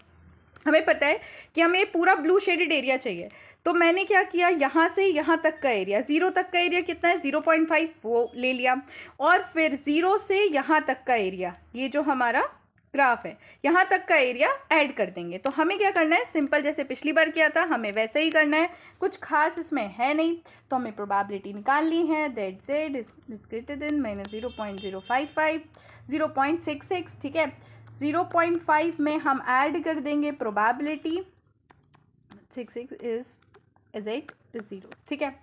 हमें पता है कि हमें पूरा ब्लू शेडेड एरिया चाहिए, तो मैंने क्या किया, यहाँ से यहाँ तक का एरिया, 0 तक का एरिया कितना है 0.5, वो ले लिया, और फिर 0 से यहाँ तक का एरिया, ये जो हमारा ग्राफ है, यहाँ तक का एरिया ऐड कर देंगे। तो हमें क्या करना है, सिंपल जैसे पिछली बार किया था हमें वैसे ही करना है, कुछ खास इसमें है नहीं। तो हमें प्रोबेबिलिटी निकालनी है that z is greater then -0.055, 0.66, ठीक है, 0.5 में हम ऐड कर देंगे प्रोबेबिलिटी 66 इज 0, ठीक है।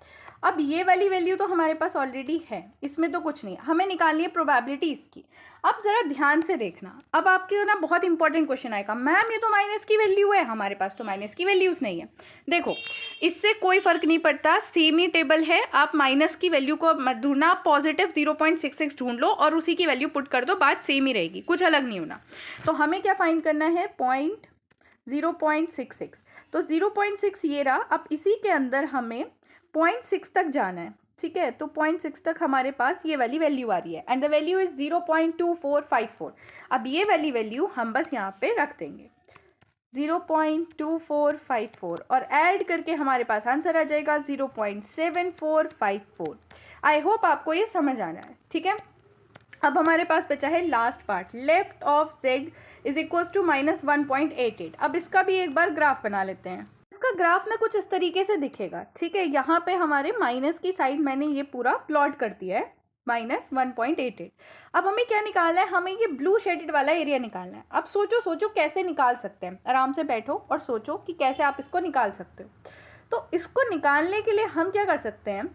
अब ये वाली वैल्यू तो हमारे पास ऑलरेडी है, इसमें तो कुछ नहीं, हमें निकालनी है प्रोबेबिलिटी इसकी। अब ज़रा ध्यान से देखना, अब आपके ना बहुत इंपॉर्टेंट क्वेश्चन आएगा, मैम ये तो माइनस की वैल्यू है, हमारे पास तो माइनस की वैल्यूज़ नहीं है। देखो इससे कोई फ़र्क नहीं पड़ता, सेम ही टेबल है, आप माइनस की वैल्यू को मत ढूंढना, आप पॉजिटिव 0.66 ढूंढ लो और उसी की वैल्यू पुट कर दो, बात सेम ही रहेगी, कुछ अलग नहीं होना। तो हमें क्या फाइंड करना है, 0.66। तो 0.6 ये रहा। अब इसी के अंदर हमें 0.6 तक जाना है, ठीक है। तो 0.6 तक हमारे पास ये वाली वैल्यू आ रही है एंड द वैल्यू इज 0.2454। अब ये वाली वैल्यू हम बस यहाँ पे रख देंगे 0.2454 और ऐड करके हमारे पास आंसर आ जाएगा 0.7454। आई होप आपको ये समझ आना है, ठीक है। अब हमारे पास बचा है last part, left of z is equal to -1.88। अब इसका भी एक बार ग्राफ बना लेते हैं। इसका ग्राफ ना कुछ इस तरीके से दिखेगा, ठीक है। यहाँ पे हमारे माइनस की साइड मैंने ये पूरा प्लॉट कर दिया है -1.88। अब हमें क्या निकालना है, हमें ये ब्लू शेडेड वाला एरिया निकालना है। अब सोचो कैसे निकाल सकते हैं, आराम से बैठो और सोचो कि कैसे आप इसको निकाल सकते हो। तो इसको निकालने के लिए हम क्या कर सकते हैं,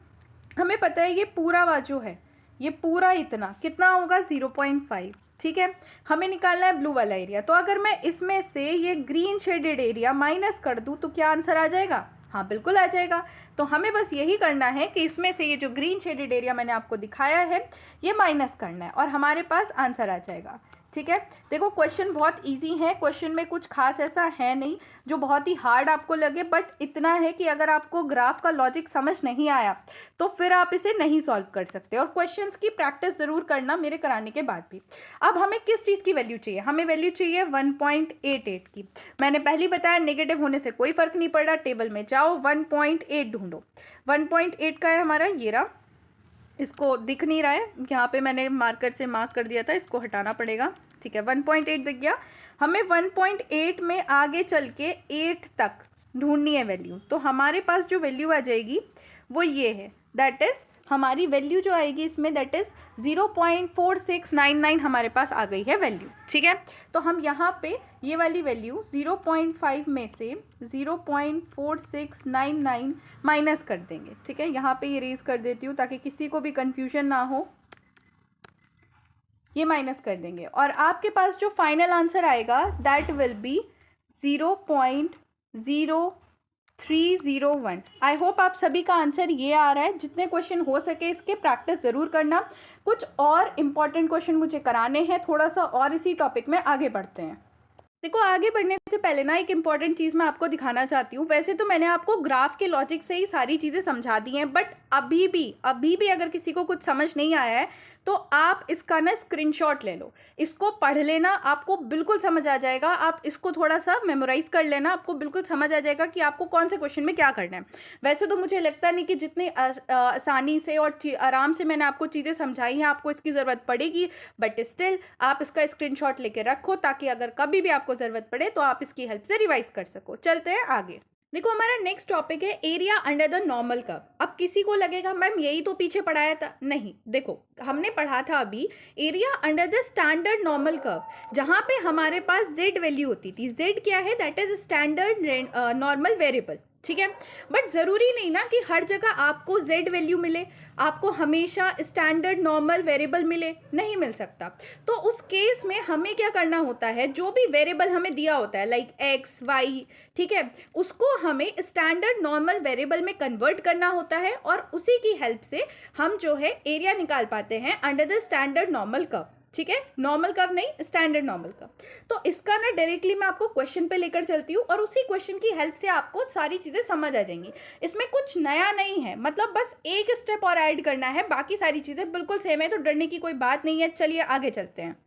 हमें पता है ये पूरा बाजू है, ये पूरा इतना कितना होगा 0.5, ठीक है। हमें निकालना है ब्लू वाला एरिया। तो अगर मैं इसमें से ये ग्रीन शेडेड एरिया माइनस कर दूं तो क्या आंसर आ जाएगा, हाँ बिल्कुल आ जाएगा। तो हमें बस यही करना है कि इसमें से ये जो ग्रीन शेडेड एरिया मैंने आपको दिखाया है ये माइनस करना है और हमारे पास आंसर आ जाएगा, ठीक है। देखो क्वेश्चन बहुत इजी है, क्वेश्चन में कुछ खास ऐसा है नहीं जो बहुत ही हार्ड आपको लगे, बट इतना है कि अगर आपको ग्राफ का लॉजिक समझ नहीं आया तो फिर आप इसे नहीं सॉल्व कर सकते और क्वेश्चंस की प्रैक्टिस ज़रूर करना मेरे कराने के बाद भी। अब हमें किस चीज़ की वैल्यू चाहिए, हमें वैल्यू चाहिए 1.88 की। मैंने पहले बताया नेगेटिव होने से कोई फ़र्क नहीं पड़ रहा, टेबल में जाओ 1.8 ढूंढो। 1.8 का है हमारा ये रहा, इसको दिख नहीं रहा है, यहाँ पे मैंने मार्कर से मार्क कर दिया था, इसको हटाना पड़ेगा, ठीक है। 1.8 दिख गया। हमें 1.8 में आगे चल के 8 तक ढूंढनी है वैल्यू। तो हमारे पास जो वैल्यू आ जाएगी वो ये है, दैट इज़ हमारी वैल्यू जो आएगी इसमें दैट इज़ 0.4699 हमारे पास आ गई है वैल्यू, ठीक है। तो हम यहाँ पे ये वाली वैल्यू 0.5 में से 0.4699 माइनस कर देंगे, ठीक है। यहाँ पे इरेज कर देती हूँ ताकि किसी को भी कन्फ्यूजन ना हो, ये माइनस कर देंगे और आपके पास जो फाइनल आंसर आएगा that will be 0.0301। I hope आप सभी का आंसर ये आ रहा है। जितने क्वेश्चन हो सके इसके प्रैक्टिस ज़रूर करना। कुछ और इम्पॉर्टेंट क्वेश्चन मुझे कराने हैं, थोड़ा सा और इसी टॉपिक में आगे बढ़ते हैं। देखो आगे बढ़ने से पहले ना एक इम्पॉर्टेंट चीज़ मैं आपको दिखाना चाहती हूँ। वैसे तो मैंने आपको ग्राफ के लॉजिक से ही सारी चीज़ें समझा दी हैं, बट अभी भी अगर किसी को कुछ समझ नहीं आया है तो आप इसका ना स्क्रीनशॉट ले लो, इसको पढ़ लेना, आपको बिल्कुल समझ आ जाएगा। आप इसको थोड़ा सा मेमोराइज कर लेना, आपको बिल्कुल समझ आ जाएगा कि आपको कौन से क्वेश्चन में क्या करना है। वैसे तो मुझे लगता नहीं कि जितनी आसानी से और आराम से मैंने आपको चीज़ें समझाई हैं आपको इसकी ज़रूरत पड़ेगी, बट स्टिल आप इसका स्क्रीनशॉट लेके रखो ताकि अगर कभी भी आपको ज़रूरत पड़े तो आप इसकी हेल्प से रिवाइज कर सको। चलते हैं आगे। देखो हमारा नेक्स्ट टॉपिक है area under the normal curve. अब किसी को लगेगा मैम यही तो पीछे पढ़ाया था, नहीं, देखो हमने पढ़ा था अभी area under the standard normal curve, जहाँ पे हमारे पास z वैल्यू होती थी। z क्या है, that is standard normal variable, ठीक है। बट ज़रूरी नहीं ना कि हर जगह आपको z वैल्यू मिले, आपको हमेशा स्टैंडर्ड नॉर्मल वेरिएबल मिले, नहीं मिल सकता। तो उस केस में हमें क्या करना होता है, जो भी वेरिएबल हमें दिया होता है लाइक x y, ठीक है, उसको हमें स्टैंडर्ड नॉर्मल वेरिएबल में कन्वर्ट करना होता है और उसी की हेल्प से हम जो है एरिया निकाल पाते हैं under the standard normal curve, ठीक है। नॉर्मल कर्व नहीं, स्टैंडर्ड नॉर्मल कर्व। तो इसका ना डायरेक्टली मैं आपको क्वेश्चन पे लेकर चलती हूँ और उसी क्वेश्चन की हेल्प से आपको सारी चीज़ें समझ आ जाएंगी। इसमें कुछ नया नहीं है, मतलब बस एक स्टेप और ऐड करना है, बाकी सारी चीज़ें बिल्कुल सेम है, तो डरने की कोई बात नहीं है। चलिए आगे चलते हैं।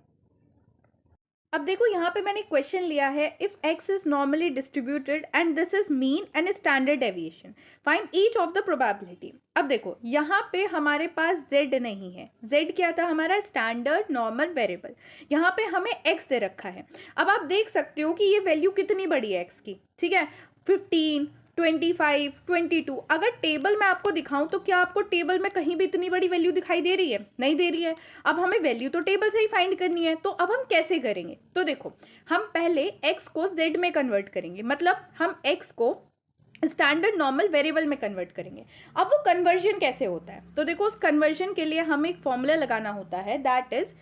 अब देखो यहाँ पे मैंने क्वेश्चन लिया है, if x is normally distributed and this is mean and standard deviation, find each of the probability. अब देखो यहाँ पे हमारे पास z नहीं है, z क्या था हमारा स्टैंडर्ड नॉर्मल वेरिएबल, यहाँ पे हमें x दे रखा है। अब आप देख सकते हो कि ये वैल्यू कितनी बड़ी है x की, ठीक है, 15, 25, 22। अगर टेबल में आपको दिखाऊं तो क्या आपको टेबल में कहीं भी इतनी बड़ी वैल्यू दिखाई दे रही है, नहीं दे रही है। अब हमें वैल्यू तो टेबल से ही फाइंड करनी है, तो अब हम कैसे करेंगे, तो देखो हम पहले x को z में कन्वर्ट करेंगे, मतलब हम x को स्टैंडर्ड नॉर्मल वेरिएबल में कन्वर्ट करेंगे। अब वो कन्वर्जन कैसे होता है, तो देखो उस कन्वर्जन के लिए हमें एक फॉर्मूला लगाना होता है, that is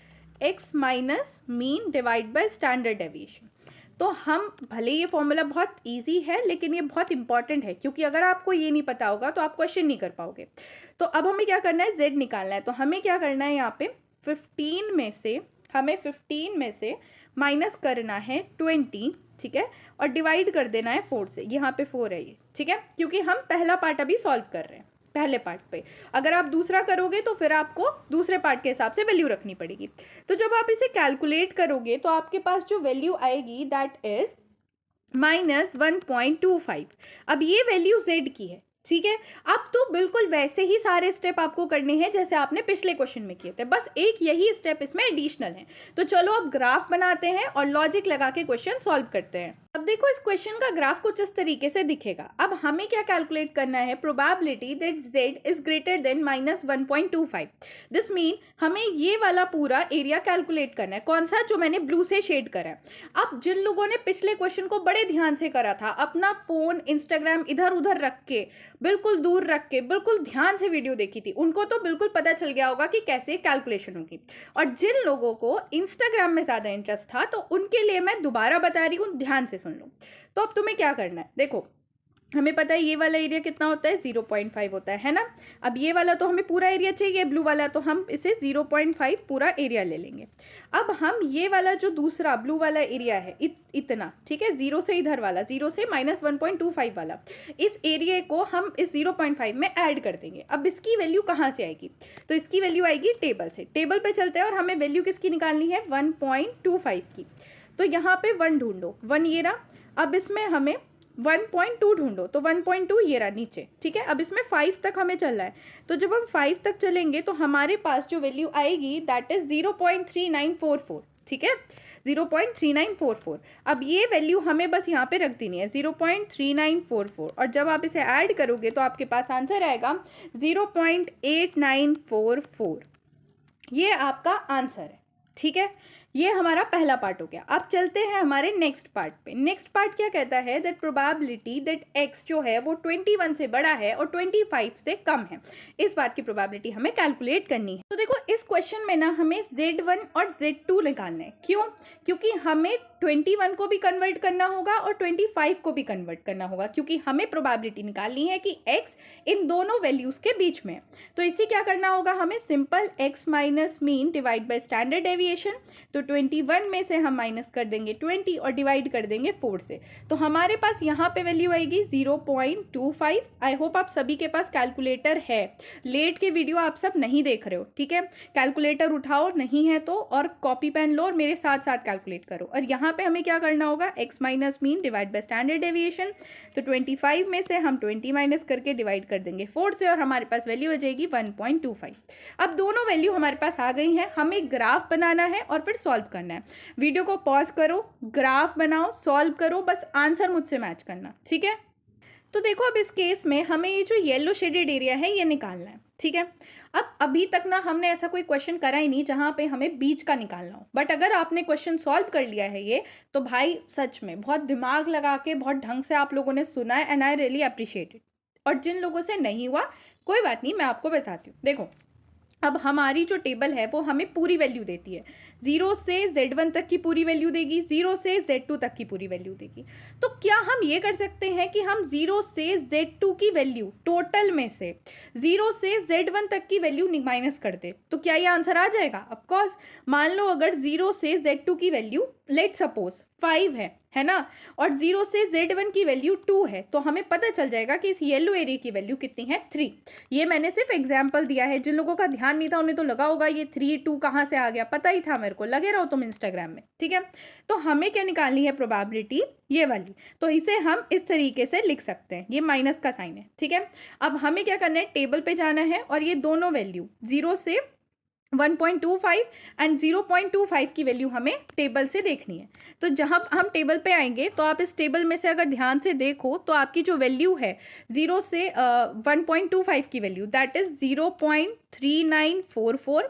x minus mean divide by standard deviation. तो हम भले ये फॉर्मूला बहुत इजी है लेकिन ये बहुत इंपॉर्टेंट है, क्योंकि अगर आपको ये नहीं पता होगा तो आप क्वेश्चन नहीं कर पाओगे। तो अब हमें क्या करना है, z निकालना है। तो हमें क्या करना है, यहाँ पे 15 में से माइनस करना है 20, ठीक है, और डिवाइड कर देना है 4 से। यहाँ पे 4 है ये, ठीक है, क्योंकि हम पहला पार्ट अभी सॉल्व कर रहे हैं पहले पार्ट पे। अगर आप दूसरा करोगे तो फिर आपको दूसरे पार्ट के हिसाब से वैल्यू रखनी पड़ेगी। तो जब आप इसे कैलकुलेट करोगे तो आपके पास जो वैल्यू आएगी दैट इज -1.25। अब ये वैल्यू z की है, ठीक है। अब तो बिल्कुल वैसे ही सारे स्टेप आपको करने हैं जैसे आपने पिछले क्वेश्चन में किए थे, बस एक यही स्टेप इसमें एडिशनल है। तो चलो अब ग्राफ बनाते हैं और लॉजिक लगा के क्वेश्चन सॉल्व करते हैं। अब देखो इस क्वेश्चन का ग्राफ कुछ इस तरीके से दिखेगा। अब हमें क्या कैलकुलेट करना है, probability that z is greater then -1.25। This mean हमें ये वाला पूरा एरिया कैलकुलेट करना है। कौन सा? जो मैंने ब्लू से शेड करा है। अब जिन लोगों ने पिछले क्वेश्चन को बड़े ध्यान से करा था, अपना फोन इंस्टाग्राम इधर उधर रख के, बिल्कुल दूर रख के, बिल्कुल ध्यान से वीडियो देखी थी, उनको तो बिल्कुल पता चल गया होगा कि कैसे कैलकुलेशन होगी। और जिन लोगों को इंस्टाग्राम में ज़्यादा इंटरेस्ट था तो उनके लिए मैं दोबारा बता रही हूँ, ध्यान से सुन लो। तो अब तुम्हें क्या करना है, देखो हमें पता है ये वाला एरिया कितना होता है, 0.5 होता है ना। अब ये वाला तो हमें पूरा एरिया चाहिए, ब्लू वाला, तो हम इसे 0.5 पूरा एरिया ले लेंगे। अब हम ये वाला जो दूसरा ब्लू वाला एरिया है इतना, ठीक है, 0 से इधर वाला, 0 से -1.25 वाला, इस एरिया को हम इस 0.5 में ऐड कर देंगे। अब इसकी वैल्यू कहाँ से आएगी? तो इसकी वैल्यू आएगी टेबल से। टेबल पे चलते हैं और हमें वैल्यू किसकी निकालनी है, 1.25 की। तो यहाँ पे 1 ढूंढो, 1 ये रहा। अब इसमें हमें 1.2 ढूंढो, तो 1.2 ये रहा नीचे, ठीक है। अब इसमें 5 तक हमें चलना है, तो जब हम 5 तक चलेंगे तो हमारे पास जो वैल्यू आएगी दैट इज 0.3944, ठीक है, 0.3944। अब ये वैल्यू हमें बस यहाँ पे रख देनी है, 0.3944, और जब आप इसे ऐड करोगे तो आपके पास आंसर आएगा 0.8944। ये आपका आंसर है, ठीक है। ये हमारा पहला पार्ट हो गया। अब चलते हैं हमारे नेक्स्ट पार्ट पे। नेक्स्ट पार्ट क्या कहता है, दैट प्रोबेबिलिटी दैट x जो है वो 21 से बड़ा है और 25 से कम है। इस बात की प्रोबेबिलिटी हमें कैलकुलेट करनी है। तो देखो इस क्वेश्चन में ना हमें z1 और z2 निकालना है। क्यों? क्योंकि हमें 21 को भी कन्वर्ट करना होगा और 25 को भी कन्वर्ट करना होगा, क्योंकि हमें प्रोबेबिलिटी निकालनी है कि x इन दोनों वैल्यूज के बीच में। तो इसे क्या करना होगा, हमें simple x minus mean divide by standard deviation. तो 21 में से हम माइनस कर देंगे 20 और डिवाइड कर देंगे 4 से। तो हमारे पास यहाँ पे वैल्यू आएगी 0.25। आई होप आप सभी के पास कैलकुलेटर है। लेट के वीडियो आप सब नहीं देख रहे हो, ठीक है। कैलकुलेटर उठाओ, नहीं है तो, और कॉपी पेन लो और मेरे साथ साथ कैलकुलेट करो। और यहाँ पे हमें क्या करना होगा, x minus mean divide by standard deviation. तो 25 में से हम 20 माइनस करके डिवाइड कर देंगे 4 से और हमारे पास वैल्यू आ जाएगी 1.25। अब दोनों वैल्यू हमारे पास आ गई हैं। हमें ग्राफ बनाना है और फिर सॉल्व करना है। वीडियो को पॉज करो, ग्राफ बनाओ, सॉल्व करो, बस आंसर मुझसे मैच करना, ठीक है। तो देखो अब इस केस में हमें ये जो येलो शेडेड एरिया है ये निकालना है, ठीक है। अब अभी तक ना हमने ऐसा कोई क्वेश्चन करा ही नहीं जहाँ पे हमें बीच का निकालना हो, बट अगर आपने क्वेश्चन सॉल्व कर लिया है ये, तो भाई सच में बहुत दिमाग लगा के बहुत ढंग से आप लोगों ने सुना है, and I really appreciate it. और जिन लोगों से नहीं हुआ कोई बात नहीं, मैं आपको बताती हूँ। देखो अब हमारी जो टेबल है वो हमें पूरी वैल्यू देती है, 0 से z1 तक की पूरी वैल्यू देगी, 0 से z2 तक की पूरी वैल्यू देगी। तो क्या हम ये कर सकते हैं कि हम 0 से z2 की वैल्यू टोटल में से 0 से z1 तक की वैल्यू माइनस कर दे, तो क्या ये आंसर आ जाएगा? Of course. मान लो अगर 0 से z2 की वैल्यू लेट सपोज 5 है ना, और 0 से z1 की वैल्यू 2 है, तो हमें पता चल जाएगा कि इस येलो एरिया की वैल्यू कितनी है, 3। ये मैंने सिर्फ एग्जाम्पल दिया है, जिन लोगों का ध्यान नहीं था उन्हें तो लगा होगा ये 3 2 कहाँ से आ गया, पता ही था मेरे को, लगे रहो तुम इंस्टाग्राम में, ठीक है। तो हमें क्या निकालनी है, प्रोबेबिलिटी ये वाली। तो इसे हम इस तरीके से लिख सकते हैं, ये माइनस का साइन है, ठीक है। अब हमें क्या करना है, टेबल पे जाना है और ये दोनों वैल्यू 0 से 1.25 एंड 0.25 की वैल्यू हमें टेबल से देखनी है। तो जब हम टेबल पे आएंगे तो आप इस टेबल में से अगर ध्यान से देखो तो आपकी जो वैल्यू है 0 से 1.25 की वैल्यू दैट इज 0.3944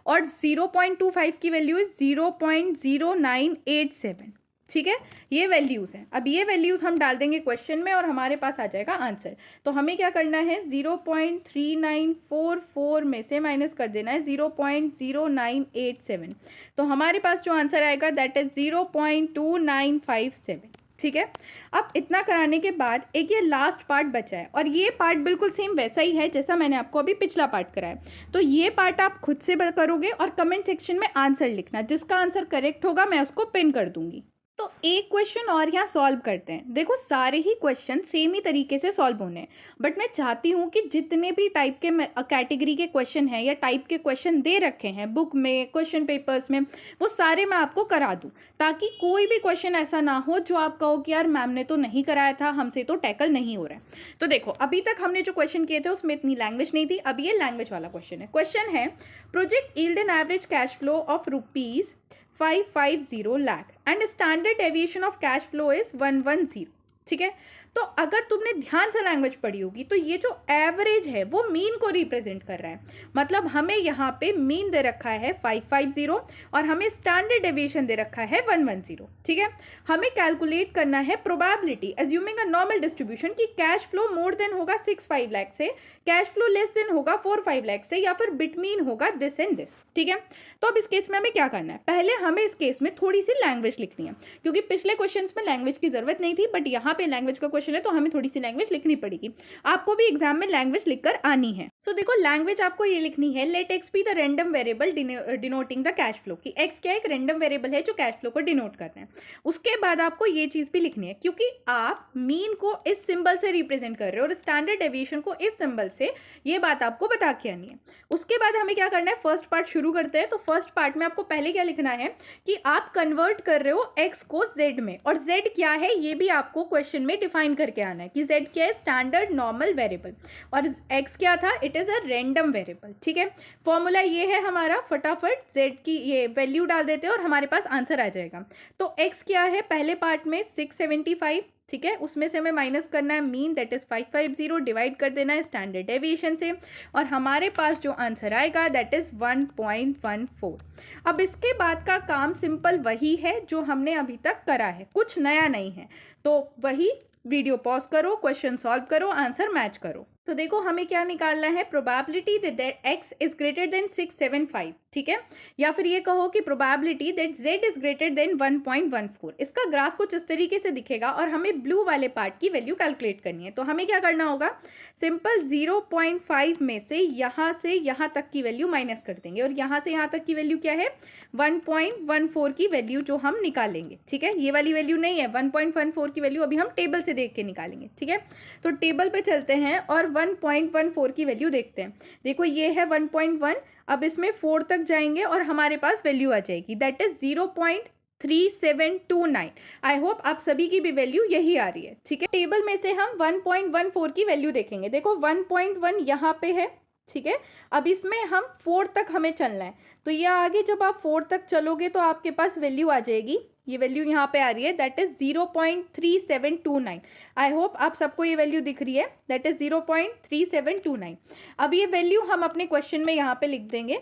और 0.25 की वैल्यू इज 0.0987, ठीक है। ये वैल्यूज़ हैं। अब ये वैल्यूज़ हम डाल देंगे क्वेश्चन में और हमारे पास आ जाएगा आंसर। तो हमें क्या करना है, 0.3944 में से माइनस कर देना है 0.0987। तो हमारे पास जो आंसर आएगा दैट इज 0.2957, ठीक है। अब इतना कराने के बाद एक ये लास्ट पार्ट बचा है और ये पार्ट बिल्कुल सेम वैसा ही है जैसा मैंने आपको अभी पिछला पार्ट कराया। तो ये पार्ट आप खुद से करोगे और कमेंट सेक्शन में आंसर लिखना, जिसका आंसर करेक्ट होगा मैं उसको पिन कर दूंगी। तो एक क्वेश्चन और यहाँ सॉल्व करते हैं। देखो सारे ही क्वेश्चन सेम ही तरीके से सॉल्व होने हैं, बट मैं चाहती हूँ कि जितने भी टाइप के कैटेगरी के क्वेश्चन हैं या टाइप के क्वेश्चन दे रखे हैं बुक में, क्वेश्चन पेपर्स में, वो सारे मैं आपको करा दूँ, ताकि कोई भी क्वेश्चन ऐसा ना हो जो आप कहो कि यार मैम ने तो नहीं कराया था, हमसे तो टैकल नहीं हो रहा है। तो देखो अभी तक हमने जो क्वेश्चन किए थे उसमें इतनी लैंग्वेज नहीं थी, अब ये लैंग्वेज वाला क्वेश्चन है। क्वेश्चन है project yield an average cash flow of rupees 550 lakh and standard deviation of cash flow is 110। ठीक है, तो अगर तुमने ध्यान से लैंग्वेज पढ़ी होगी तो ये जो एवरेज है वो मीन को रिप्रेजेंट कर रहा है। मतलब हमें यहाँ पे मीन दे रखा है 550 और हमें स्टैंडर्ड डेविएशन दे रखा है 110। ठीक है, हमें कैलकुलेट करना है probability assuming a normal distribution कि कैश फ्लो मोर देन होगा 65 लाख से, कैश फ्लो लेस देन होगा 45 लाख से, या फिर बिटवीन होगा दिस एंड दिस। ठीक है, तो अब इस केस में हमें क्या करना है, पहले हमें इस केस में थोड़ी सी लैंग्वेज लिखनी है, क्योंकि पिछले क्वेश्चंस में लैंग्वेज की जरूरत नहीं थी, बट यहाँ पे लैंग्वेज का क्वेश्चन है तो हमें थोड़ी सी लैंग्वेज लिखनी पड़ेगी। आपको भी एग्जाम में लैंग्वेज लिखकर आनी है। सो देखो लैंग्वेज आपको ये लिखनी है, let x be the random variable denoting the cash flow, कि एक्स क्या एक रैंडम वेरिएबल है जो कैश फ्लो को डिनोट करते हैं। उसके बाद आपको ये चीज भी लिखनी है, क्योंकि आप मीन को इस सिंबल से रिप्रेजेंट कर रहे हो और स्टैंडर्ड डेविएशन को इस सिंबल से, ये बात आपको बता के आनी है। उसके बाद हमें क्या करना है, फर्स्ट पार्ट शुरू करते हैं। तो फर्स्ट पार्ट में आपको पहले क्या लिखना है कि आप कन्वर्ट कर रहे हो x को z में, और z क्या है ये भी आपको क्वेश्चन में डिफाइन करके आना है कि z क्या है, स्टैंडर्ड नॉर्मल वेरिएबल, और x क्या था, it is a random variable. ठीक है, फॉर्मूला ये है हमारा, फटाफट z की ये वैल्यू डाल देते हैं और हमारे पास आंसर आ जाएगा। तो x क्या है पहले पार्ट में 675, ठीक है, उसमें से हमें माइनस करना है मीन दैट इज 550, डिवाइड कर देना है स्टैंडर्ड डेविएशन से, और हमारे पास जो आंसर आएगा दैट इज 1.14। अब इसके बाद का काम सिंपल वही है जो हमने अभी तक करा है, कुछ नया नहीं है। तो वही वीडियो पॉज करो, क्वेश्चन सॉल्व करो, आंसर मैच करो। तो देखो हमें क्या निकालना है, probability that x is greater then 675। ठीक है, या फिर ये कहो कि probability that z is greater then 1.14। इसका ग्राफ कुछ इस तरीके से दिखेगा और हमें ब्लू वाले पार्ट की वैल्यू कैलकुलेट करनी है। तो हमें क्या करना होगा, सिंपल 0.5 में से यहाँ तक की वैल्यू माइनस कर देंगे, और यहाँ से यहाँ तक की वैल्यू क्या है, 1.14 की वैल्यू जो हम निकालेंगे। ठीक है, ये वाली वैल्यू नहीं है, 1.14 की वैल्यू अभी हम टेबल से देख के निकालेंगे। ठीक है, तो टेबल पे चलते हैं और 1.14 की वैल्यू देखते हैं। देखो ये है 1.1, अब इसमें 4 तक जाएंगे और हमारे पास वैल्यू आ जाएगी दैट इज 0.3729। आई होप आप सभी की भी वैल्यू यही आ रही है। ठीक है, टेबल में से हम 1.14 की वैल्यू देखेंगे। देखो 1.1 यहाँ पे है। ठीक है, अब इसमें हम 4 तक हमें चलना है, तो ये आगे जब आप 4 तक चलोगे तो आपके पास वैल्यू आ जाएगी, ये वैल्यू यहाँ पे आ रही है दैट इज 0.3729। आई होप आप सबको ये वैल्यू दिख रही है, दैट इज 0.3729। अब ये वैल्यू हम अपने क्वेश्चन में यहाँ पे लिख देंगे,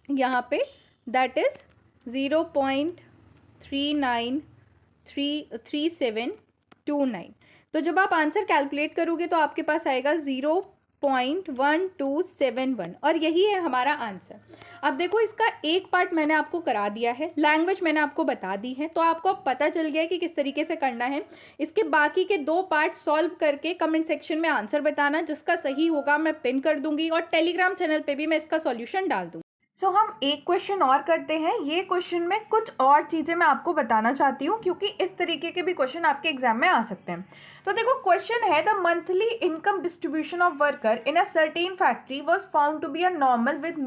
यहाँ पे दैट इज 0.393729। तो जब आप आंसर कैलकुलेट करोगे तो आपके पास आएगा 0.1271, और यही है हमारा आंसर। अब देखो इसका एक पार्ट मैंने आपको करा दिया है, लैंग्वेज मैंने आपको बता दी है, तो आपको अब पता चल गया है कि किस तरीके से करना है। इसके बाकी के 2 पार्ट सॉल्व करके कमेंट सेक्शन में आंसर बताना, जिसका सही होगा मैं पिन कर दूंगी, और टेलीग्राम चैनल पे भी मैं इसका सॉल्यूशन डाल दूंगी। सो हम एक क्वेश्चन और करते हैं। ये क्वेश्चन में कुछ और चीज़ें मैं आपको बताना चाहती हूँ, क्योंकि इस तरीके के भी क्वेश्चन आपके एग्जाम में आ सकते हैं। तो देखो क्वेश्चन है, the monthly income distribution of worker in a certain factory was found to be a normal with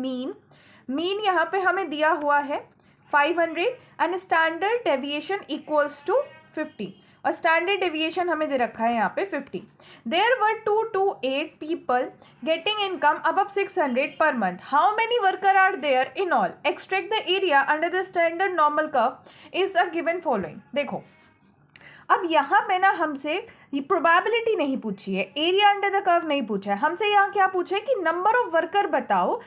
mean यहाँ पे हमें दिया हुआ है 500 and standard deviation equals to 50, और स्टैंडर्ड डेविएशन हमें दे रखा है यहाँ पे 50। There were 2 to 8 people getting income above 600 per month. How many workers are there in all? Extract the area under the standard normal curve is a given following. देखो अब यहाँ पे ना हमसे ये प्रोबेबिलिटी नहीं पूछी है, एरिया अंडर द कर्व नहीं पूछा है, हमसे यहाँ क्या पूछा है कि नंबर ऑफ वर्कर बताओ,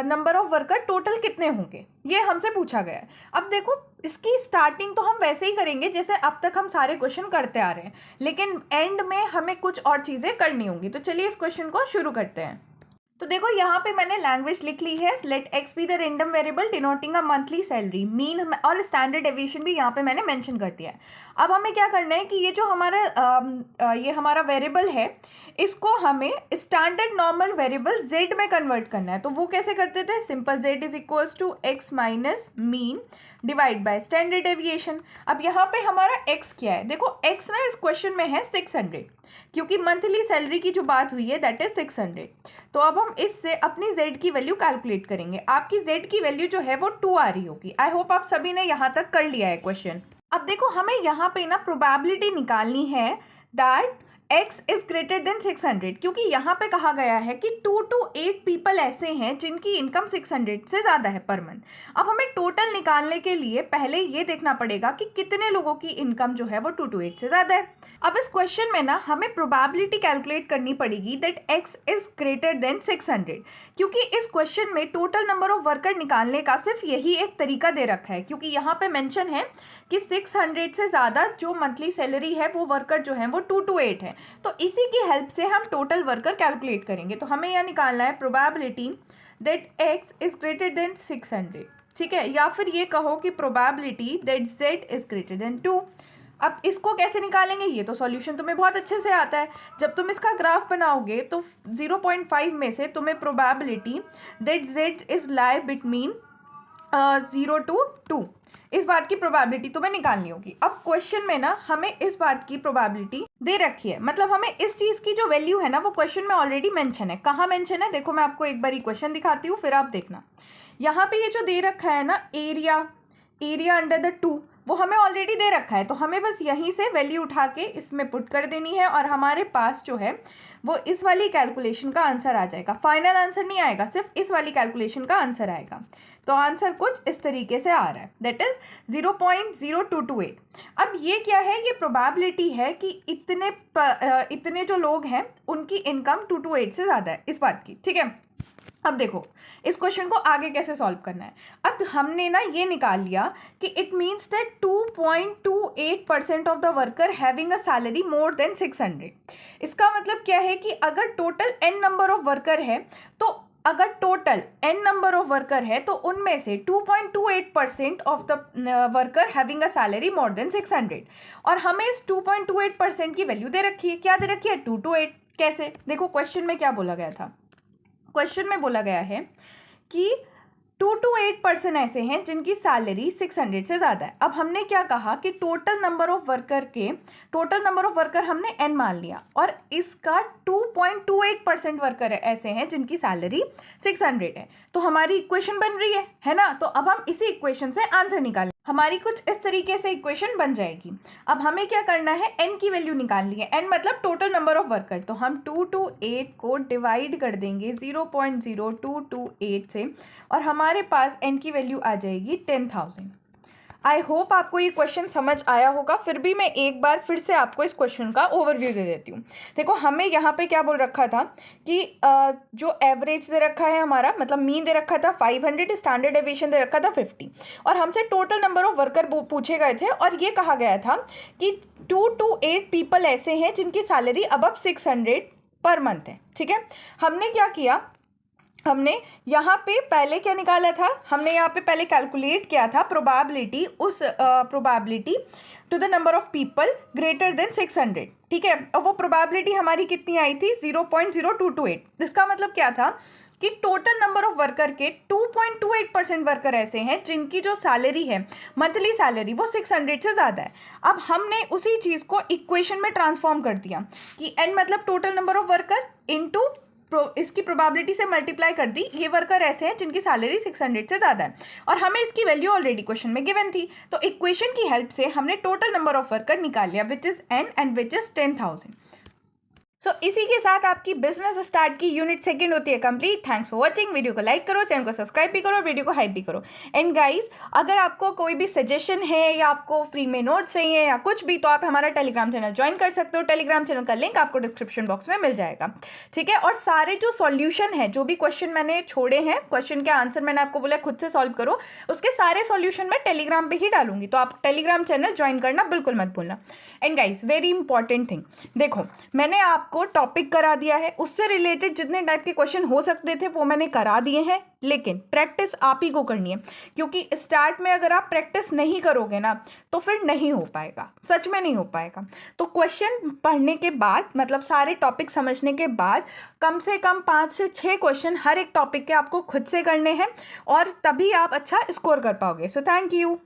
नंबर ऑफ वर्कर टोटल कितने होंगे, ये हमसे पूछा गया है। अब देखो इसकी स्टार्टिंग तो हम वैसे ही करेंगे जैसे अब तक हम सारे क्वेश्चन करते आ रहे हैं, लेकिन एंड में हमें कुछ और चीज़ें करनी होंगी। तो चलिए इस क्वेश्चन को शुरू करते हैं। तो देखो यहाँ पे मैंने लैंग्वेज लिख ली है, let x be the random variable denoting a monthly salary, mean और स्टैंडर्ड डेविएशन भी यहाँ पे मैंने मेंशन कर दिया है। अब हमें क्या करना है कि ये जो हमारा ये हमारा वेरिएबल है, इसको हमें स्टैंडर्ड नॉर्मल वेरिएबल जेड में कन्वर्ट करना है। तो वो कैसे करते थे, simple Z is equals to X minus mean divide by standard deviation. अब यहाँ पे हमारा x क्या है, देखो x ना इस क्वेश्चन में है 600, क्योंकि मंथली सैलरी की जो बात हुई है दैट इज 600। तो अब हम इससे अपनी z की वैल्यू कैलकुलेट करेंगे। आपकी z की वैल्यू जो है वो 2 आ रही होगी। आई होप आप सभी ने यहाँ तक कर लिया है क्वेश्चन। अब देखो हमें यहाँ पे ना प्रोबेबिलिटी निकालनी है that x is greater than 600, क्योंकि यहाँ पे कहा गया है कि 2 to 8 पीपल ऐसे हैं जिनकी इनकम 600 से ज़्यादा है पर मंथ। अब हमें टोटल निकालने के लिए पहले ये देखना पड़ेगा कि कितने लोगों की इनकम जो है वो 2 to 8 से ज़्यादा है। अब इस क्वेश्चन में ना हमें प्रोबेबिलिटी कैलकुलेट करनी पड़ेगी that x is greater than 600, क्योंकि इस क्वेश्चन में टोटल नंबर ऑफ वर्कर निकालने का सिर्फ यही एक तरीका दे रखा है, क्योंकि यहाँ पे मेंशन है कि 600 से ज़्यादा जो मंथली सैलरी है वो वर्कर जो है वो 2 to 8 है। तो इसी की हेल्प से हम टोटल वर्कर कैलकुलेट करेंगे। तो हमें यह निकालना है probability that x is greater than 600, ठीक है, या फिर ये कहो कि probability that z is greater then 2। अब इसको कैसे निकालेंगे, ये तो सॉल्यूशन तुम्हें बहुत अच्छे से आता है। जब तुम इसका ग्राफ बनाओगे तो 0.5 में से तुम्हें probability that z is lie between 0 to 2, इस बात की प्रोबेबिलिटी तुम्हें निकालनी होगी। अब क्वेश्चन में ना हमें इस बात की प्रोबेबिलिटी दे रखी है, मतलब हमें इस चीज़ की जो वैल्यू है ना वो क्वेश्चन में ऑलरेडी मेंशन है। कहाँ मेंशन है, देखो मैं आपको एक बार क्वेश्चन दिखाती हूँ फिर आप देखना। यहाँ पे ये जो दे रखा है ना एरिया अंडर द 2, वो हमें ऑलरेडी दे रखा है। तो हमें बस यहीं से वैल्यू उठा के इसमें पुट कर देनी है और हमारे पास जो है वो इस वाली कैलकुलेशन का आंसर आ जाएगा। फाइनल आंसर नहीं आएगा, सिर्फ इस वाली कैलकुलेशन का आंसर आएगा। तो आंसर कुछ इस तरीके से आ रहा है, दैट इज 0.0228। अब ये क्या है, ये प्रोबेबिलिटी है कि इतने जो लोग हैं उनकी इनकम 2 to 8 से ज़्यादा है, इस बात की, ठीक है। अब देखो इस क्वेश्चन को आगे कैसे सॉल्व करना है। अब हमने ना ये निकाल लिया कि it means that 2.28% of the worker having a salary more than 600। इसका मतलब क्या है कि अगर total n number of worker है तो अगर total n number of worker है तो उनमें से 2.28% of the worker having a salary more than 600, और हमें इस 2.28% की वैल्यू दे रखी है। क्या दे रखी है, 2 to 8। कैसे, देखो क्वेश्चन में क्या बोला गया था, क्वेश्चन में बोला गया है कि 2 to 8% ऐसे हैं जिनकी सैलरी 600 से ज़्यादा है। अब हमने क्या कहा कि टोटल नंबर ऑफ वर्कर हमने n मान लिया, और इसका 2.28% वर्कर ऐसे हैं जिनकी सैलरी 600 है। तो हमारी इक्वेशन बन रही है ना। तो अब हम इसी इक्वेशन से आंसर निकालें। हमारी कुछ इस तरीके से इक्वेशन बन जाएगी। अब हमें क्या करना है, n की वैल्यू निकालनी है। n मतलब टोटल नंबर ऑफ वर्कर। तो हम 2 to 8 को डिवाइड कर देंगे 0.0228 से, और हमारे पास n की वैल्यू आ जाएगी 10,000। आई होप आपको ये क्वेश्चन समझ आया होगा। फिर भी मैं एक बार फिर से आपको इस क्वेश्चन का ओवरव्यू दे देती हूँ। देखो हमें यहाँ पे क्या बोल रखा था कि जो एवरेज दे रखा है हमारा, मतलब मीन दे रखा था 500, स्टैंडर्ड डेविएशन दे रखा था 50, और हमसे टोटल नंबर ऑफ वर्कर पूछे गए थे, और ये कहा गया था कि 2 to 8 पीपल ऐसे हैं जिनकी सैलरी अबव 600 पर मंथ है, ठीक है। हमने क्या किया, हमने यहाँ पे पहले क्या निकाला था, हमने यहाँ पे पहले कैलकुलेट किया था प्रोबेबिलिटी, उस probability to the number of people greater than 600, ठीक है। और वो प्रोबेबिलिटी हमारी कितनी आई थी, 0.0228। इसका मतलब क्या था कि टोटल नंबर ऑफ वर्कर के 2.28% वर्कर ऐसे हैं जिनकी जो सैलरी है, मंथली सैलरी, वो 600 से ज़्यादा है। अब हमने उसी चीज़ को इक्वेशन में ट्रांसफॉर्म कर दिया कि n मतलब total number of worker into इसकी प्रोबेबिलिटी से मल्टीप्लाई कर दी। ये वर्कर ऐसे हैं जिनकी सैलरी 600 से ज़्यादा है, और हमें इसकी वैल्यू ऑलरेडी क्वेश्चन में गिवन थी। तो इक्वेशन की हेल्प से हमने टोटल नंबर ऑफ वर्कर निकाल लिया, which is n and which is 10,000। सो इसी के साथ आपकी बिजनेस स्टार्ट की यूनिट सेकंड होती है complete. Thanks for watching. Video को लाइक करो, चैनल को सब्सक्राइब भी करो, वीडियो को हाइप भी करो। एंड गाइस, अगर आपको कोई भी सजेशन है या आपको फ्री में नोट्स चाहिए या कुछ भी, तो आप हमारा टेलीग्राम चैनल ज्वाइन कर सकते हो। टेलीग्राम चैनल का लिंक आपको डिस्क्रिप्शन बॉक्स में मिल जाएगा, ठीक है। और सारे जो सॉल्यूशन है, जो भी क्वेश्चन मैंने छोड़े हैं, क्वेश्चन के आंसर मैंने आपको बोला खुद से सॉल्व करो, उसके सारे सॉल्यूशन मैं टेलीग्राम पे ही डालूंगी, तो आप टेलीग्राम चैनल ज्वाइन करना बिल्कुल मत भूलना। And guys, very important thing, देखो मैंने आपको टॉपिक करा दिया है, उससे रिलेटेड जितने टाइप के क्वेश्चन हो सकते थे वो मैंने करा दिए हैं, लेकिन प्रैक्टिस आप ही को करनी है, क्योंकि स्टार्ट में अगर आप प्रैक्टिस नहीं करोगे ना तो फिर नहीं हो पाएगा, सच में नहीं हो पाएगा। तो क्वेश्चन पढ़ने के बाद, मतलब सारे टॉपिक समझने के बाद, कम से कम 5 से 6 क्वेश्चन हर एक टॉपिक के आपको खुद से करने हैं, और तभी आप अच्छा स्कोर कर पाओगे। So thank you.